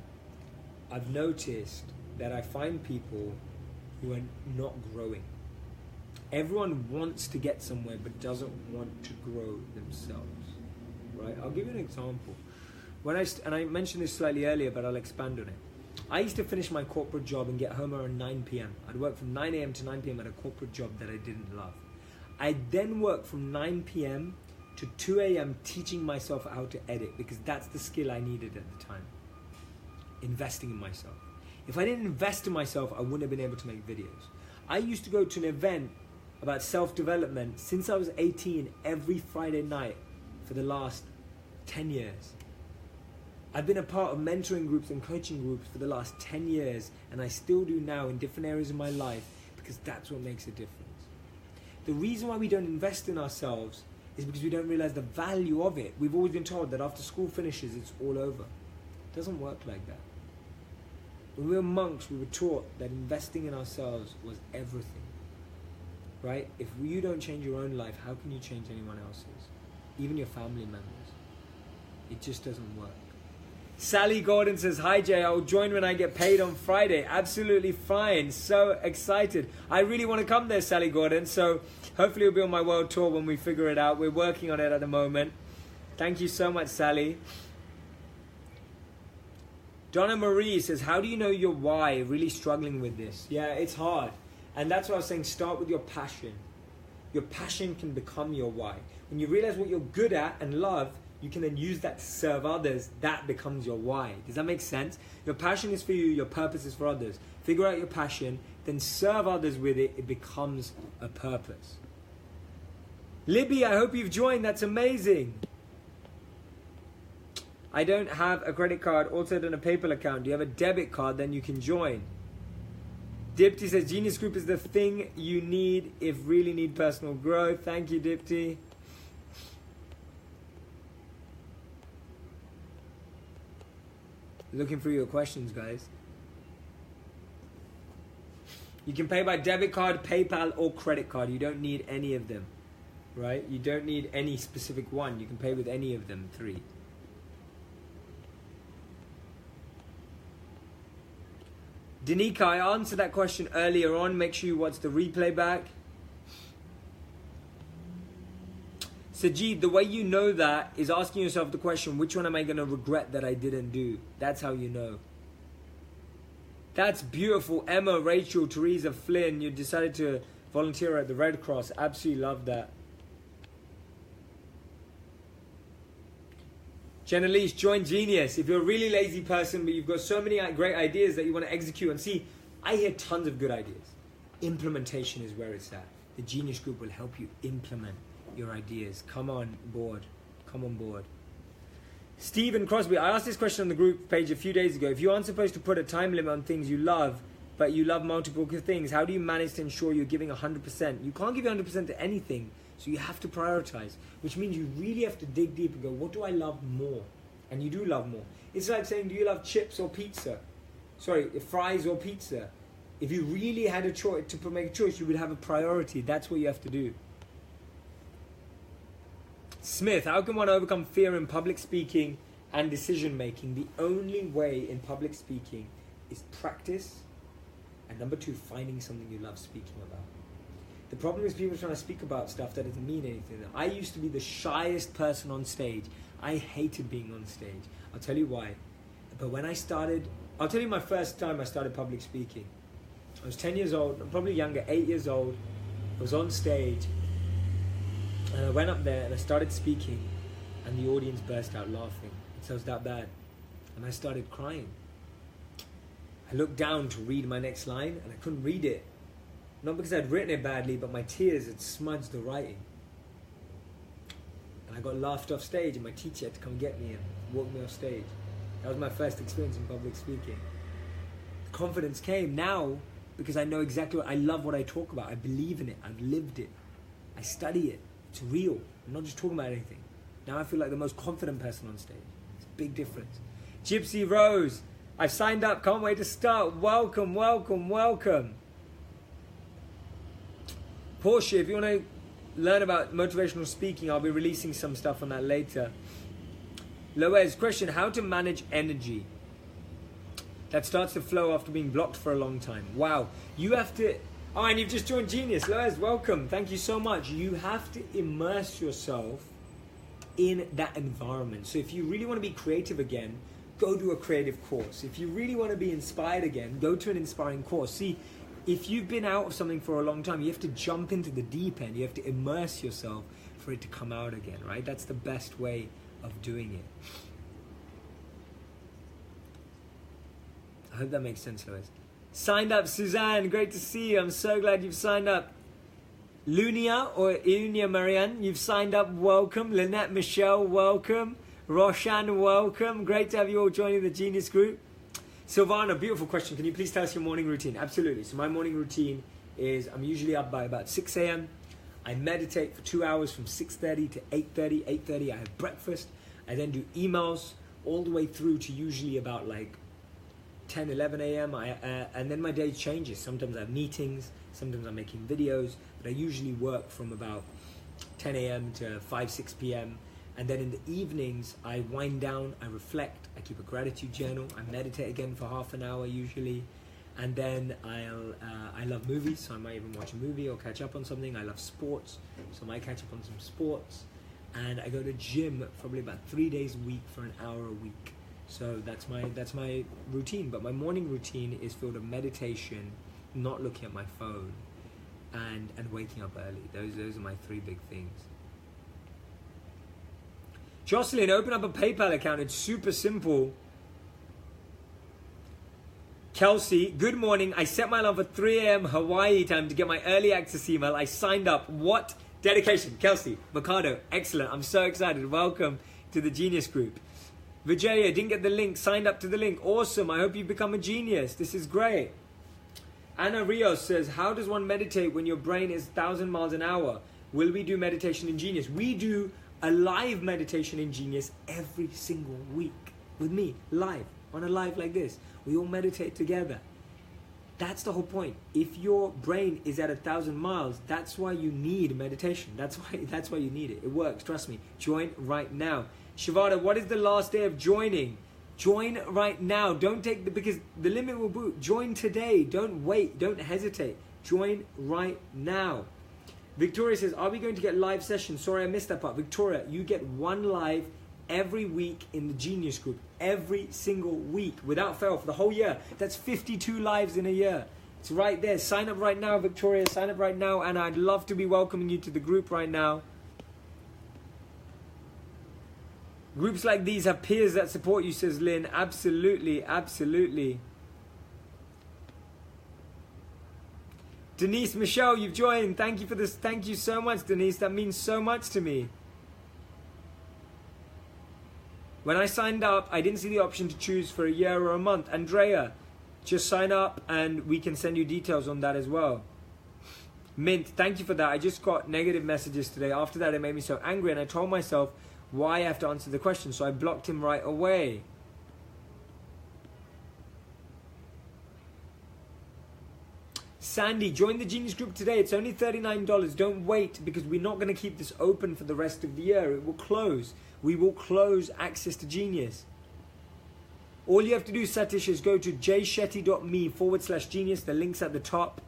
I've noticed that I find people who are not growing. Everyone wants to get somewhere but doesn't want to grow themselves, right? I'll give you an example. And I mentioned this slightly earlier, but I'll expand on it. I used to finish my corporate job and get home around 9 p.m. I'd work from 9 a.m. to 9 p.m. at a corporate job that I didn't love. I'd then work from 9 p.m. to 2 a.m. teaching myself how to edit because that's the skill I needed at the time. Investing in myself. If I didn't invest in myself, I wouldn't have been able to make videos. I used to go to an event about self-development since I was 18 every Friday night for the last 10 years. I've been a part of mentoring groups and coaching groups for the last 10 years, and I still do now in different areas of my life because that's what makes a difference. The reason why we don't invest in ourselves is because we don't realize the value of it. We've always been told that after school finishes, it's all over. It doesn't work like that. When we were monks, we were taught that investing in ourselves was everything. Right? If you don't change your own life, how can you change anyone else's? Even your family members. It just doesn't work. Sally Gordon says, hi Jay, I'll join when I get paid on Friday. Absolutely fine. So excited. I really want to come there, Sally Gordon. So hopefully you'll be on my world tour when we figure it out. We're working on it at the moment. Thank you so much, Sally. Donna Marie says, how do you know your why? Really struggling with this. Yeah, it's hard. And that's why I was saying, start with your passion. Your passion can become your why. When you realize what you're good at and love, you can then use that to serve others. That becomes your why. Does that make sense? Your passion is for you, your purpose is for others. Figure out your passion, then serve others with it. It becomes a purpose. Libby, I hope you've joined. That's amazing. I don't have a credit card, also don't have a PayPal account. Do you have a debit card? Then you can join. Dipti says, Genius Group is the thing you need if really need personal growth. Thank you, Dipti. Looking through your questions, guys. You can pay by debit card, PayPal, or credit card. You don't need any of them, right? You don't need any specific one. You can pay with any of them, 3. Danica, I answered that question earlier on. Make sure you watch the replay back. Sajid, the way you know that is asking yourself the question, which one am I going to regret that I didn't do? That's how you know. That's beautiful. Emma, Rachel, Teresa, Flynn, you decided to volunteer at the Red Cross. Absolutely love that. Jenelise, join Genius. If you're a really lazy person, but you've got so many great ideas that you want to execute and see, I hear tons of good ideas. Implementation is where it's at. The Genius Group will help you implement your ideas. Come on board. Come on board. Stephen Crosby, I asked this question on the group page a few days ago. If you aren't supposed to put a time limit on things you love, but you love multiple things, how do you manage to ensure you're giving 100%? You can't give 100% to anything. So you have to prioritize, which means you really have to dig deep and go, what do I love more? And you do love more. It's like saying, do you love chips or pizza? Sorry, fries or pizza? If you really had a choice to make a choice, you would have a priority. That's what you have to do. Smith, how can one overcome fear in public speaking and decision making? The only way in public speaking is practice, and number 2, finding something you love speaking about. The problem is people trying to speak about stuff that doesn't mean anything. I used to be the shyest person on stage. I hated being on stage. I'll tell you why. But when I started, I'll tell you my first time I started public speaking. I was 10 years old, I'm probably younger, 8 years old. I was on stage and I went up there and I started speaking and the audience burst out laughing. So it was that bad. And I started crying. I looked down to read my next line and I couldn't read it. Not because I'd written it badly, but my tears had smudged the writing. And I got laughed off stage and my teacher had to come get me and walk me off stage. That was my first experience in public speaking. The confidence came now because I know exactly what I love, what I talk about. I believe in it. I've lived it. I study it. It's real. I'm not just talking about anything. Now I feel like the most confident person on stage. It's a big difference. Gypsy Rose, I've signed up. Can't wait to start. Welcome, welcome, welcome. Portia, if you want to learn about motivational speaking, I'll be releasing some stuff on that later. Loez, question, how to manage energy that starts to flow after being blocked for a long time? Wow, you have to... Oh, and you've just joined Genius. Loez, welcome. Thank you so much. You have to immerse yourself in that environment. So if you really want to be creative again, go do a creative course. If you really want to be inspired again, go to an inspiring course. See, if you've been out of something for a long time, you have to jump into the deep end. You have to immerse yourself for it to come out again, right? That's the best way of doing it. I hope that makes sense, Lois. Signed up, Suzanne. Great to see you. I'm so glad you've signed up. Lunia or Iunia Marianne, you've signed up. Welcome. Lynette Michelle, welcome. Roshan, welcome. Great to have you all joining the Genius Group. Silvana, beautiful question. Can you please tell us your morning routine? Absolutely. So my morning routine is I'm usually up by about 6 a.m. I meditate for 2 hours from 6:30 to 8:30. 8:30 I have breakfast. I then do emails all the way through to usually about like 10, 11 a.m. And then my day changes. Sometimes I have meetings, sometimes I'm making videos, but I usually work from about 10 a.m. to 5, 6 p.m. And then in the evenings, I wind down, I reflect, I keep a gratitude journal, I meditate again for half an hour usually. And then I love movies, so I might even watch a movie or catch up on something. I love sports, so I might catch up on some sports. And I go to gym probably about 3 days a week for an hour a week. So that's my routine. But my morning routine is filled with meditation, not looking at my phone, and waking up early. Those are my 3 big things. Jocelyn, open up a PayPal account. It's super simple. Kelsey, good morning. I set my alarm for 3 a.m. Hawaii time to get my early access email. I signed up. What dedication. Kelsey, Mikado, excellent. I'm so excited. Welcome to the Genius Group. Vijaya, didn't get the link. Signed up to the link. Awesome. I hope you become a genius. This is great. Anna Rios says, how does one meditate when your brain is 1,000 miles an hour? Will we do meditation in Genius? We do a live meditation in Genius every single week with me, live, on a live like this. We all meditate together. That's the whole point. If your brain is at 1,000 miles, that's why you need meditation. That's why you need it. It works, trust me. Join right now. Shivada, what is the last day of joining? Join right now. Don't take because the limit will boot. Join today. Don't wait. Don't hesitate. Join right now. Victoria says, are we going to get live sessions? Sorry, I missed that part. Victoria, you get 1 live every week in the Genius Group. Every single week, without fail, for the whole year. That's 52 lives in a year. It's right there. Sign up right now, Victoria. Sign up right now. And I'd love to be welcoming you to the group right now. Groups like these have peers that support you, says Lynn. Absolutely, absolutely. Denise, Michelle, you've joined. Thank you for this. Thank you so much, Denise. That means so much to me. When I signed up, I didn't see the option to choose for a year or a month. Andrea, just sign up and we can send you details on that as well. Mint, thank you for that. I just got negative messages today. After that, it made me so angry and I told myself why I have to answer the question. So I blocked him right away. Sandy, join the Genius Group today. It's only $39. Don't wait because we're not going to keep this open for the rest of the year. It will close. We will close access to Genius. All you have to do, Satish, is go to jshetty.me/genius. The link's at the top.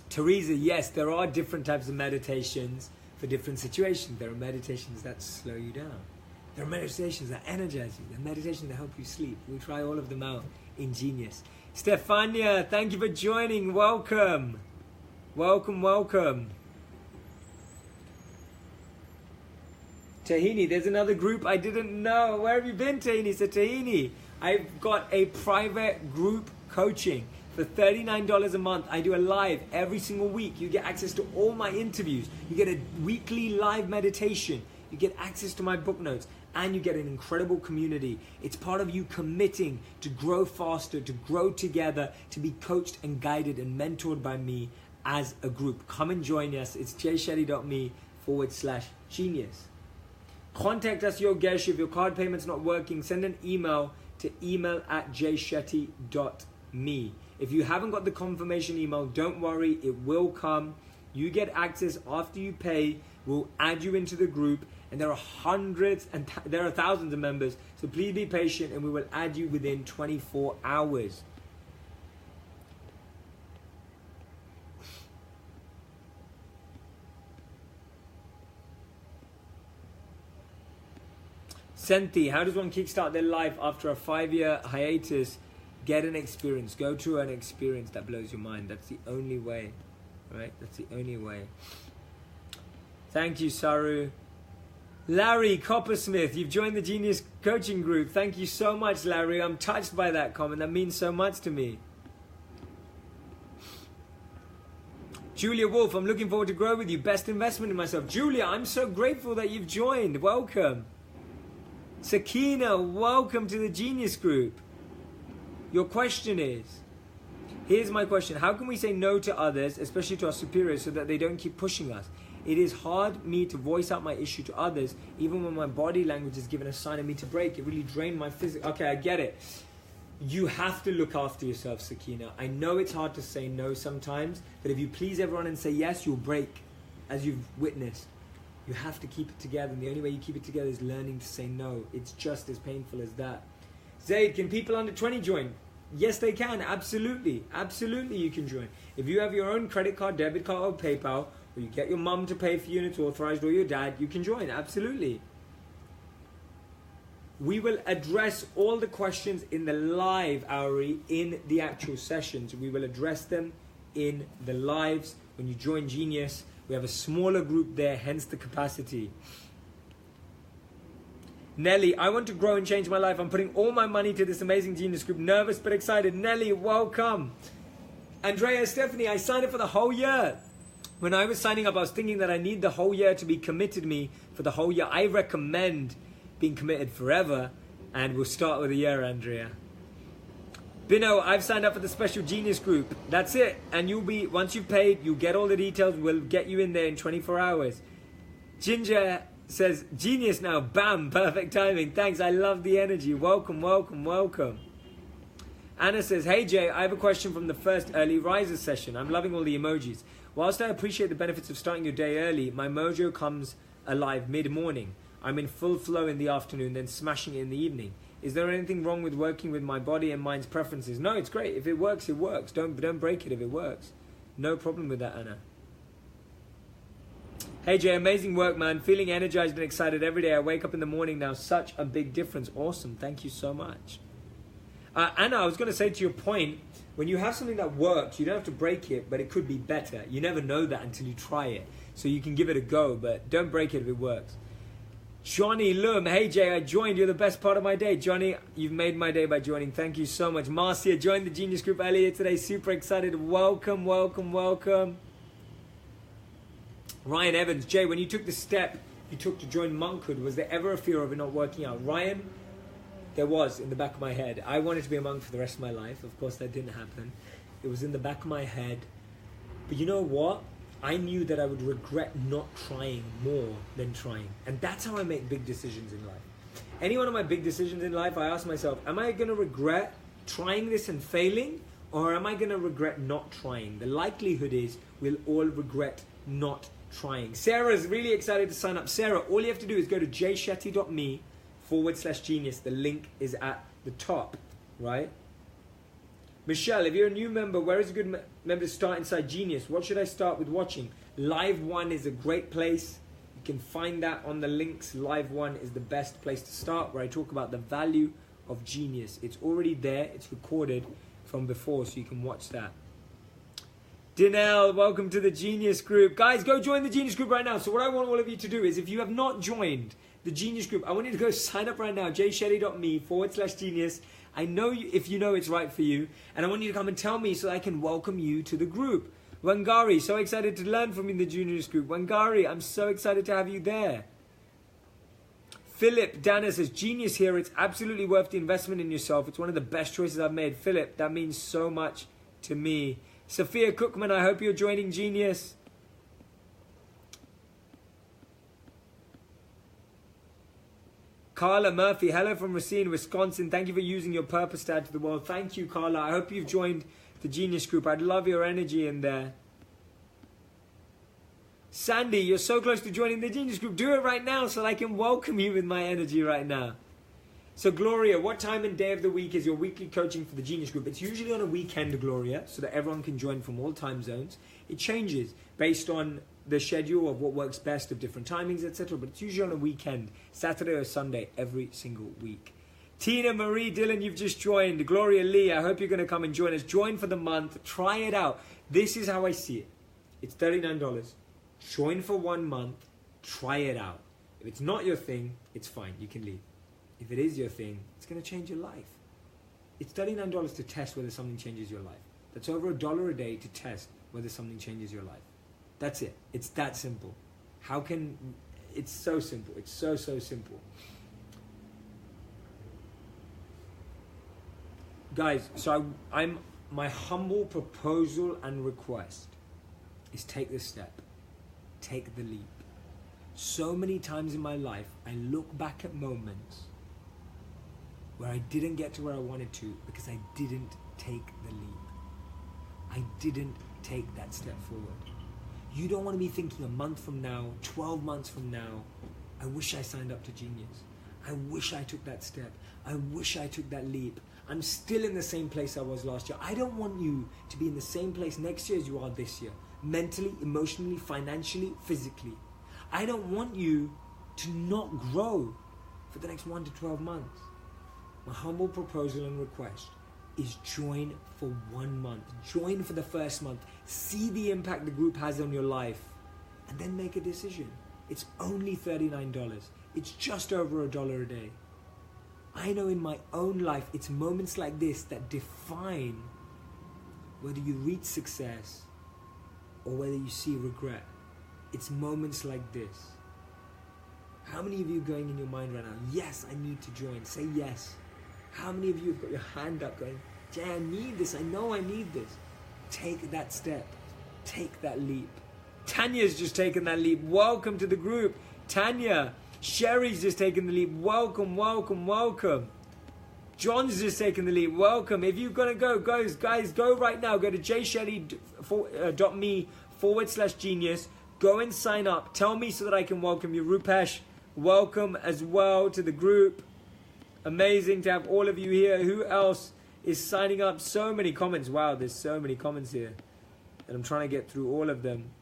Teresa, yes, there are different types of meditations for different situations. There are meditations that slow you down. There are meditations that energize you. There are meditations that help you sleep. We try all of them out in Genius. Stefania, thank you for joining. Welcome. Welcome, welcome. Tahini, there's another group I didn't know. Where have you been, Tahini? So Tahini, I've got a private group coaching for $39 a month. I do a live every single week. You get access to all my interviews. You get a weekly live meditation. You get access to my book notes. And you get an incredible community. It's part of you committing to grow faster, to grow together, to be coached and guided and mentored by me as a group. Come and join us. It's jshetty.me/genius. Contact us, Yogesh. If your card payment's not working, send an email to email@jshetty.me. If you haven't got the confirmation email, don't worry, it will come. You get access after you pay. We'll add you into the group. And there are hundreds and there are thousands of members. So please be patient and we will add you within 24 hours. Senti, how does one kickstart their life after a 5-year hiatus? Get an experience. Go to an experience that blows your mind. That's the only way. Right? That's the only way. Thank you, Saru. Larry Coppersmith, you've joined the Genius Coaching Group. Thank you so much, Larry. I'm touched by that comment. That means so much to me. Julia Wolf, I'm looking forward to grow with you. Best investment in myself. Julia, I'm so grateful that you've joined. Welcome. Sakina, welcome to the Genius Group. Your question is, Here's my question. How can we say no to others, especially to our superiors, so that they don't keep pushing us? It is hard me to voice out my issue to others, even when my body language is given a sign of me to break. It really drained my physical. Okay, I get it. You have to look after yourself, Sakina. I know it's hard to say no sometimes, but if you please everyone and say yes, you'll break, as you've witnessed. You have to keep it together, and the only way you keep it together is learning to say no. It's just as painful as that. Zaid, can people under 20 join? Yes, they can. Absolutely. Absolutely, you can join. If you have your own credit card, debit card, or PayPal, or you get your mum to pay for you and it's authorized, or your dad, you can join. Absolutely. We will address all the questions in the live, Auri, in the actual sessions. We will address them in the lives. When you join Genius, we have a smaller group there, hence the capacity. Nelly, I want to grow and change my life. I'm putting all my money to this amazing Genius group. Nervous but excited. Nelly, welcome. Andrea, Stephanie, I signed up for the whole year. When I was signing up, I was thinking that I need the whole year to be committed me for the whole year. I recommend being committed forever, and we'll start with a year, Andrea. Bino, I've signed up for the special Genius group. That's it. And you'll be, once you've paid, you'll get all the details. We'll get you in there in 24 hours. Ginger says, Genius now. Bam, perfect timing. Thanks, I love the energy. Welcome, welcome, welcome. Anna says, hey Jay, I have a question from the first early riser session. I'm loving all the emojis. Whilst I appreciate the benefits of starting your day early, my mojo comes alive mid-morning. I'm in full flow in the afternoon, then smashing it in the evening. Is there anything wrong with working with my body and mind's preferences? No, it's great. If it works, it works. Don't break it if it works. No problem with that, Anna. Hey Jay, amazing work, man. Feeling energized and excited every day. I wake up in the morning now. Such a big difference. Awesome. Thank you so much. Anna, I was going to say to your point, when you have something that works, you don't have to break it, but it could be better. You never know that until you try it. So you can give it a go, but don't break it if it works. Johnny Lum, hey Jay, I joined. You're the best part of my day. Johnny, you've made my day by joining. Thank you so much. Marcia joined the Genius Group earlier today. Super excited. Welcome, welcome, welcome. Ryan Evans, Jay, when you took the step you took to join monkhood, was there ever a fear of it not working out? Ryan, there was in the back of my head. I wanted to be a monk for the rest of my life. Of course, that didn't happen. It was in the back of my head. But you know what? I knew that I would regret not trying more than trying. And that's how I make big decisions in life. Any one of my big decisions in life, I ask myself, am I going to regret trying this and failing? Or am I going to regret not trying? The likelihood is we'll all regret not trying. Sarah's really excited to sign up. Sarah, all you have to do is go to jshetty.me/genius. The link is at the top, right? Michelle, if you're a new member, where is a good member to start inside Genius? What should I start with watching? Live 1 is a great place. You can find that on the links. Live 1 is the best place to start, where I talk about the value of Genius. It's already there. It's recorded from before, so you can watch that. Dinelle, welcome to the Genius Group. Guys, go join the Genius Group right now. So what I want all of you to do is, if you have not joined the Genius Group, I want you to go sign up right now, jshetty.me/genius. I know you, if you know it's right for you, and I want you to come and tell me so I can welcome you to the group. Wangari, so excited to learn from you in the Genius Group. Wangari, I'm so excited to have you there. Philip Dana says, Genius here, it's absolutely worth the investment in yourself. It's one of the best choices I've made. Philip, that means so much to me. Sophia Cookman, I hope you're joining Genius. Carla Murphy, hello from Racine, Wisconsin. Thank you for using your purpose to add to the world. Thank you, Carla. I hope you've joined the Genius Group. I'd love your energy in there. Sandy, you're so close to joining the Genius Group. Do it right now so that I can welcome you with my energy right now. So Gloria, what time and day of the week is your weekly coaching for the Genius Group? It's usually on a weekend, Gloria, so that everyone can join from all time zones. It changes based on the schedule of what works best of different timings, etc. But it's usually on a weekend, Saturday or Sunday, every single week. Tina Marie Dillon, you've just joined. Gloria Lee, I hope you're going to come and join us. Join for the month. Try it out. This is how I see it. It's $39. Join for 1 month. Try it out. If it's not your thing, it's fine. You can leave. If it is your thing, it's going to change your life. It's $39 to test whether something changes your life. That's over $1 a day to test whether something changes your life. That's it. It's that simple. How can... It's so simple. It's so, so simple. Guys, so I'm my humble proposal and request is take this step. Take the leap. So many times in my life, I look back at moments where I didn't get to where I wanted to because I didn't take the leap. I didn't take that step forward. You don't want to be thinking a month from now, 12 months from now, I wish I signed up to Genius. I wish I took that step. I wish I took that leap. I'm still in the same place I was last year. I don't want you to be in the same place next year as you are this year. Mentally, emotionally, financially, physically. I don't want you to not grow for the next 1 to 12 months. My humble proposal and request is join for 1 month. Join for the first month. See the impact the group has on your life. And then make a decision. It's only $39. It's just over $1 a day. I know in my own life, it's moments like this that define whether you reach success or whether you see regret. It's moments like this. How many of you are going in your mind right now? Yes, I need to join. Say yes. How many of you have got your hand up going, Jay, I need this. I know I need this. Take that step. Take that leap. Tanya's just taken that leap. Welcome to the group. Tanya. Sherry's just taken the leap. Welcome, welcome, welcome. John's just taken the leap. Welcome. If you're going to go, guys, go right now. Go to jshetty.me/genius. Go and sign up. Tell me so that I can welcome you. Rupesh, welcome as well to the group. Amazing to have all of you here. Who else is signing up? So many comments. Wow, there's so many comments here. And I'm trying to get through all of them.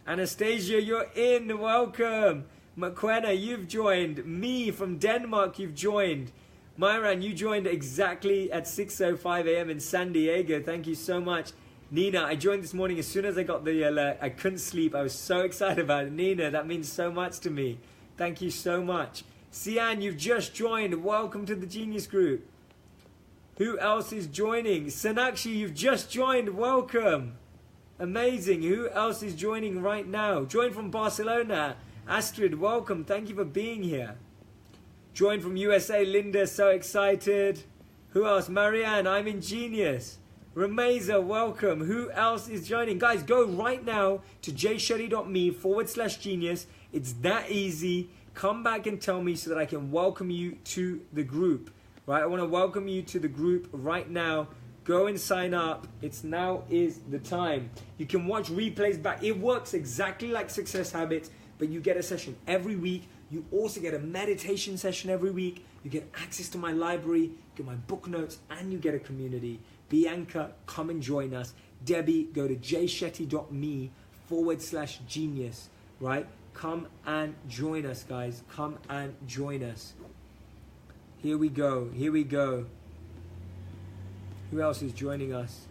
Anastasia, you're in. Welcome. McQuenna, you've joined. Me from Denmark, you've joined. Myran, you joined exactly at 6:05 a.m. in San Diego. Thank you so much. Nina, I joined this morning as soon as I got the alert. I couldn't sleep. I was so excited about it. Nina, that means so much to me. Thank you so much. Sian, you've just joined. Welcome to the Genius Group. Who else is joining? Sanakshi, you've just joined. Welcome. Amazing. Who else is joining right now? Join from Barcelona. Astrid, welcome. Thank you for being here. Join from USA. Linda, so excited. Who else? Marianne, I'm in Genius. Rameza, welcome. Who else is joining? Guys, go right now to jshetty.me/genius. It's that easy. Come back and tell me so that I can welcome you to the group. Right? I want to welcome you to the group right now. Go and sign up. Now is the time. You can watch replays back. It works exactly like Success Habits, but you get a session every week. You also get a meditation session every week. You get access to my library, get my book notes, and you get a community. Bianca, come and join us. Debbie, go to jshetty.me/genius. Right? Come and join us, guys. Come and join us. Here we go. Here we go. Who else is joining us?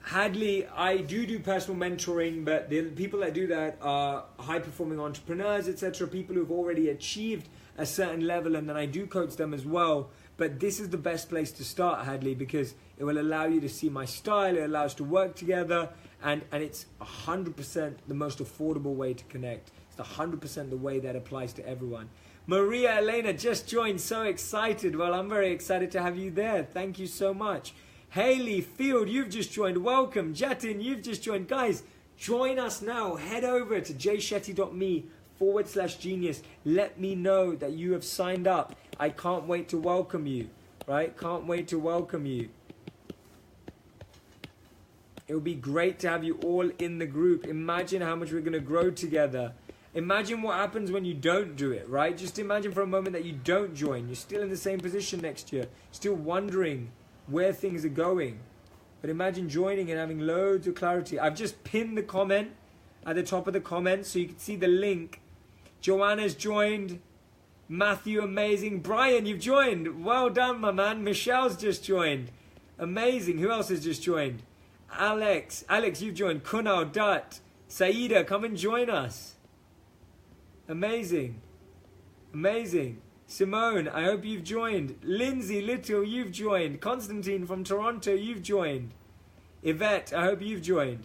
Hadley, I do personal mentoring, but the people that do that are high-performing entrepreneurs, etc., people who've already achieved a certain level, and then I do coach them as well. But this is the best place to start, Hadley, because it will allow you to see my style, it allows us to work together, and it's 100% the most affordable way to connect. It's 100% the way that applies to everyone. Maria Elena just joined, so excited. Well, I'm very excited to have you there. Thank you so much. Haley Field, you've just joined. Welcome. Jatin, you've just joined. Guys, join us now. Head over to jshetty.me/genius. Let me know that you have signed up. I can't wait to welcome you. Right? Can't wait to welcome you. It would be great to have you all in the group. Imagine how much we're going to grow together. Imagine what happens when you don't do it, right? Just imagine for a moment that you don't join. You're still in the same position next year. Still wondering where things are going. But imagine joining and having loads of clarity. I've just pinned the comment at the top of the comments so you can see the link. Joanna's joined. Matthew, amazing. Brian, you've joined. Well done, my man. Michelle's just joined. Amazing. Who else has just joined? Alex, you've joined. Kunal, Dutt. Saida, come and join us. Amazing. Amazing. Simone, I hope you've joined. Lindsay Little, you've joined. Constantine from Toronto, you've joined. Yvette, I hope you've joined.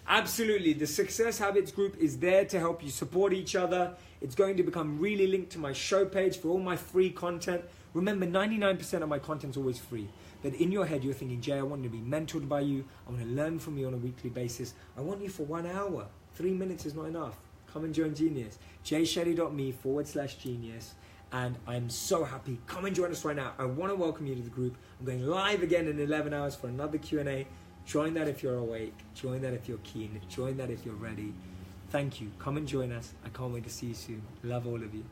Absolutely. The Success Habits group is there to help you support each other. It's going to become really linked to my show page for all my free content. Remember, 99% of my content is always free. But in your head, you're thinking, Jay, I want to be mentored by you. I want to learn from you on a weekly basis. I want you for 1 hour. 3 minutes is not enough. Come and join Genius. jshetty.me/genius. And I'm so happy. Come and join us right now. I want to welcome you to the group. I'm going live again in 11 hours for another Q&A. Join that if you're awake. Join that if you're keen. Join that if you're ready. Thank you. Come and join us. I can't wait to see you soon. Love all of you.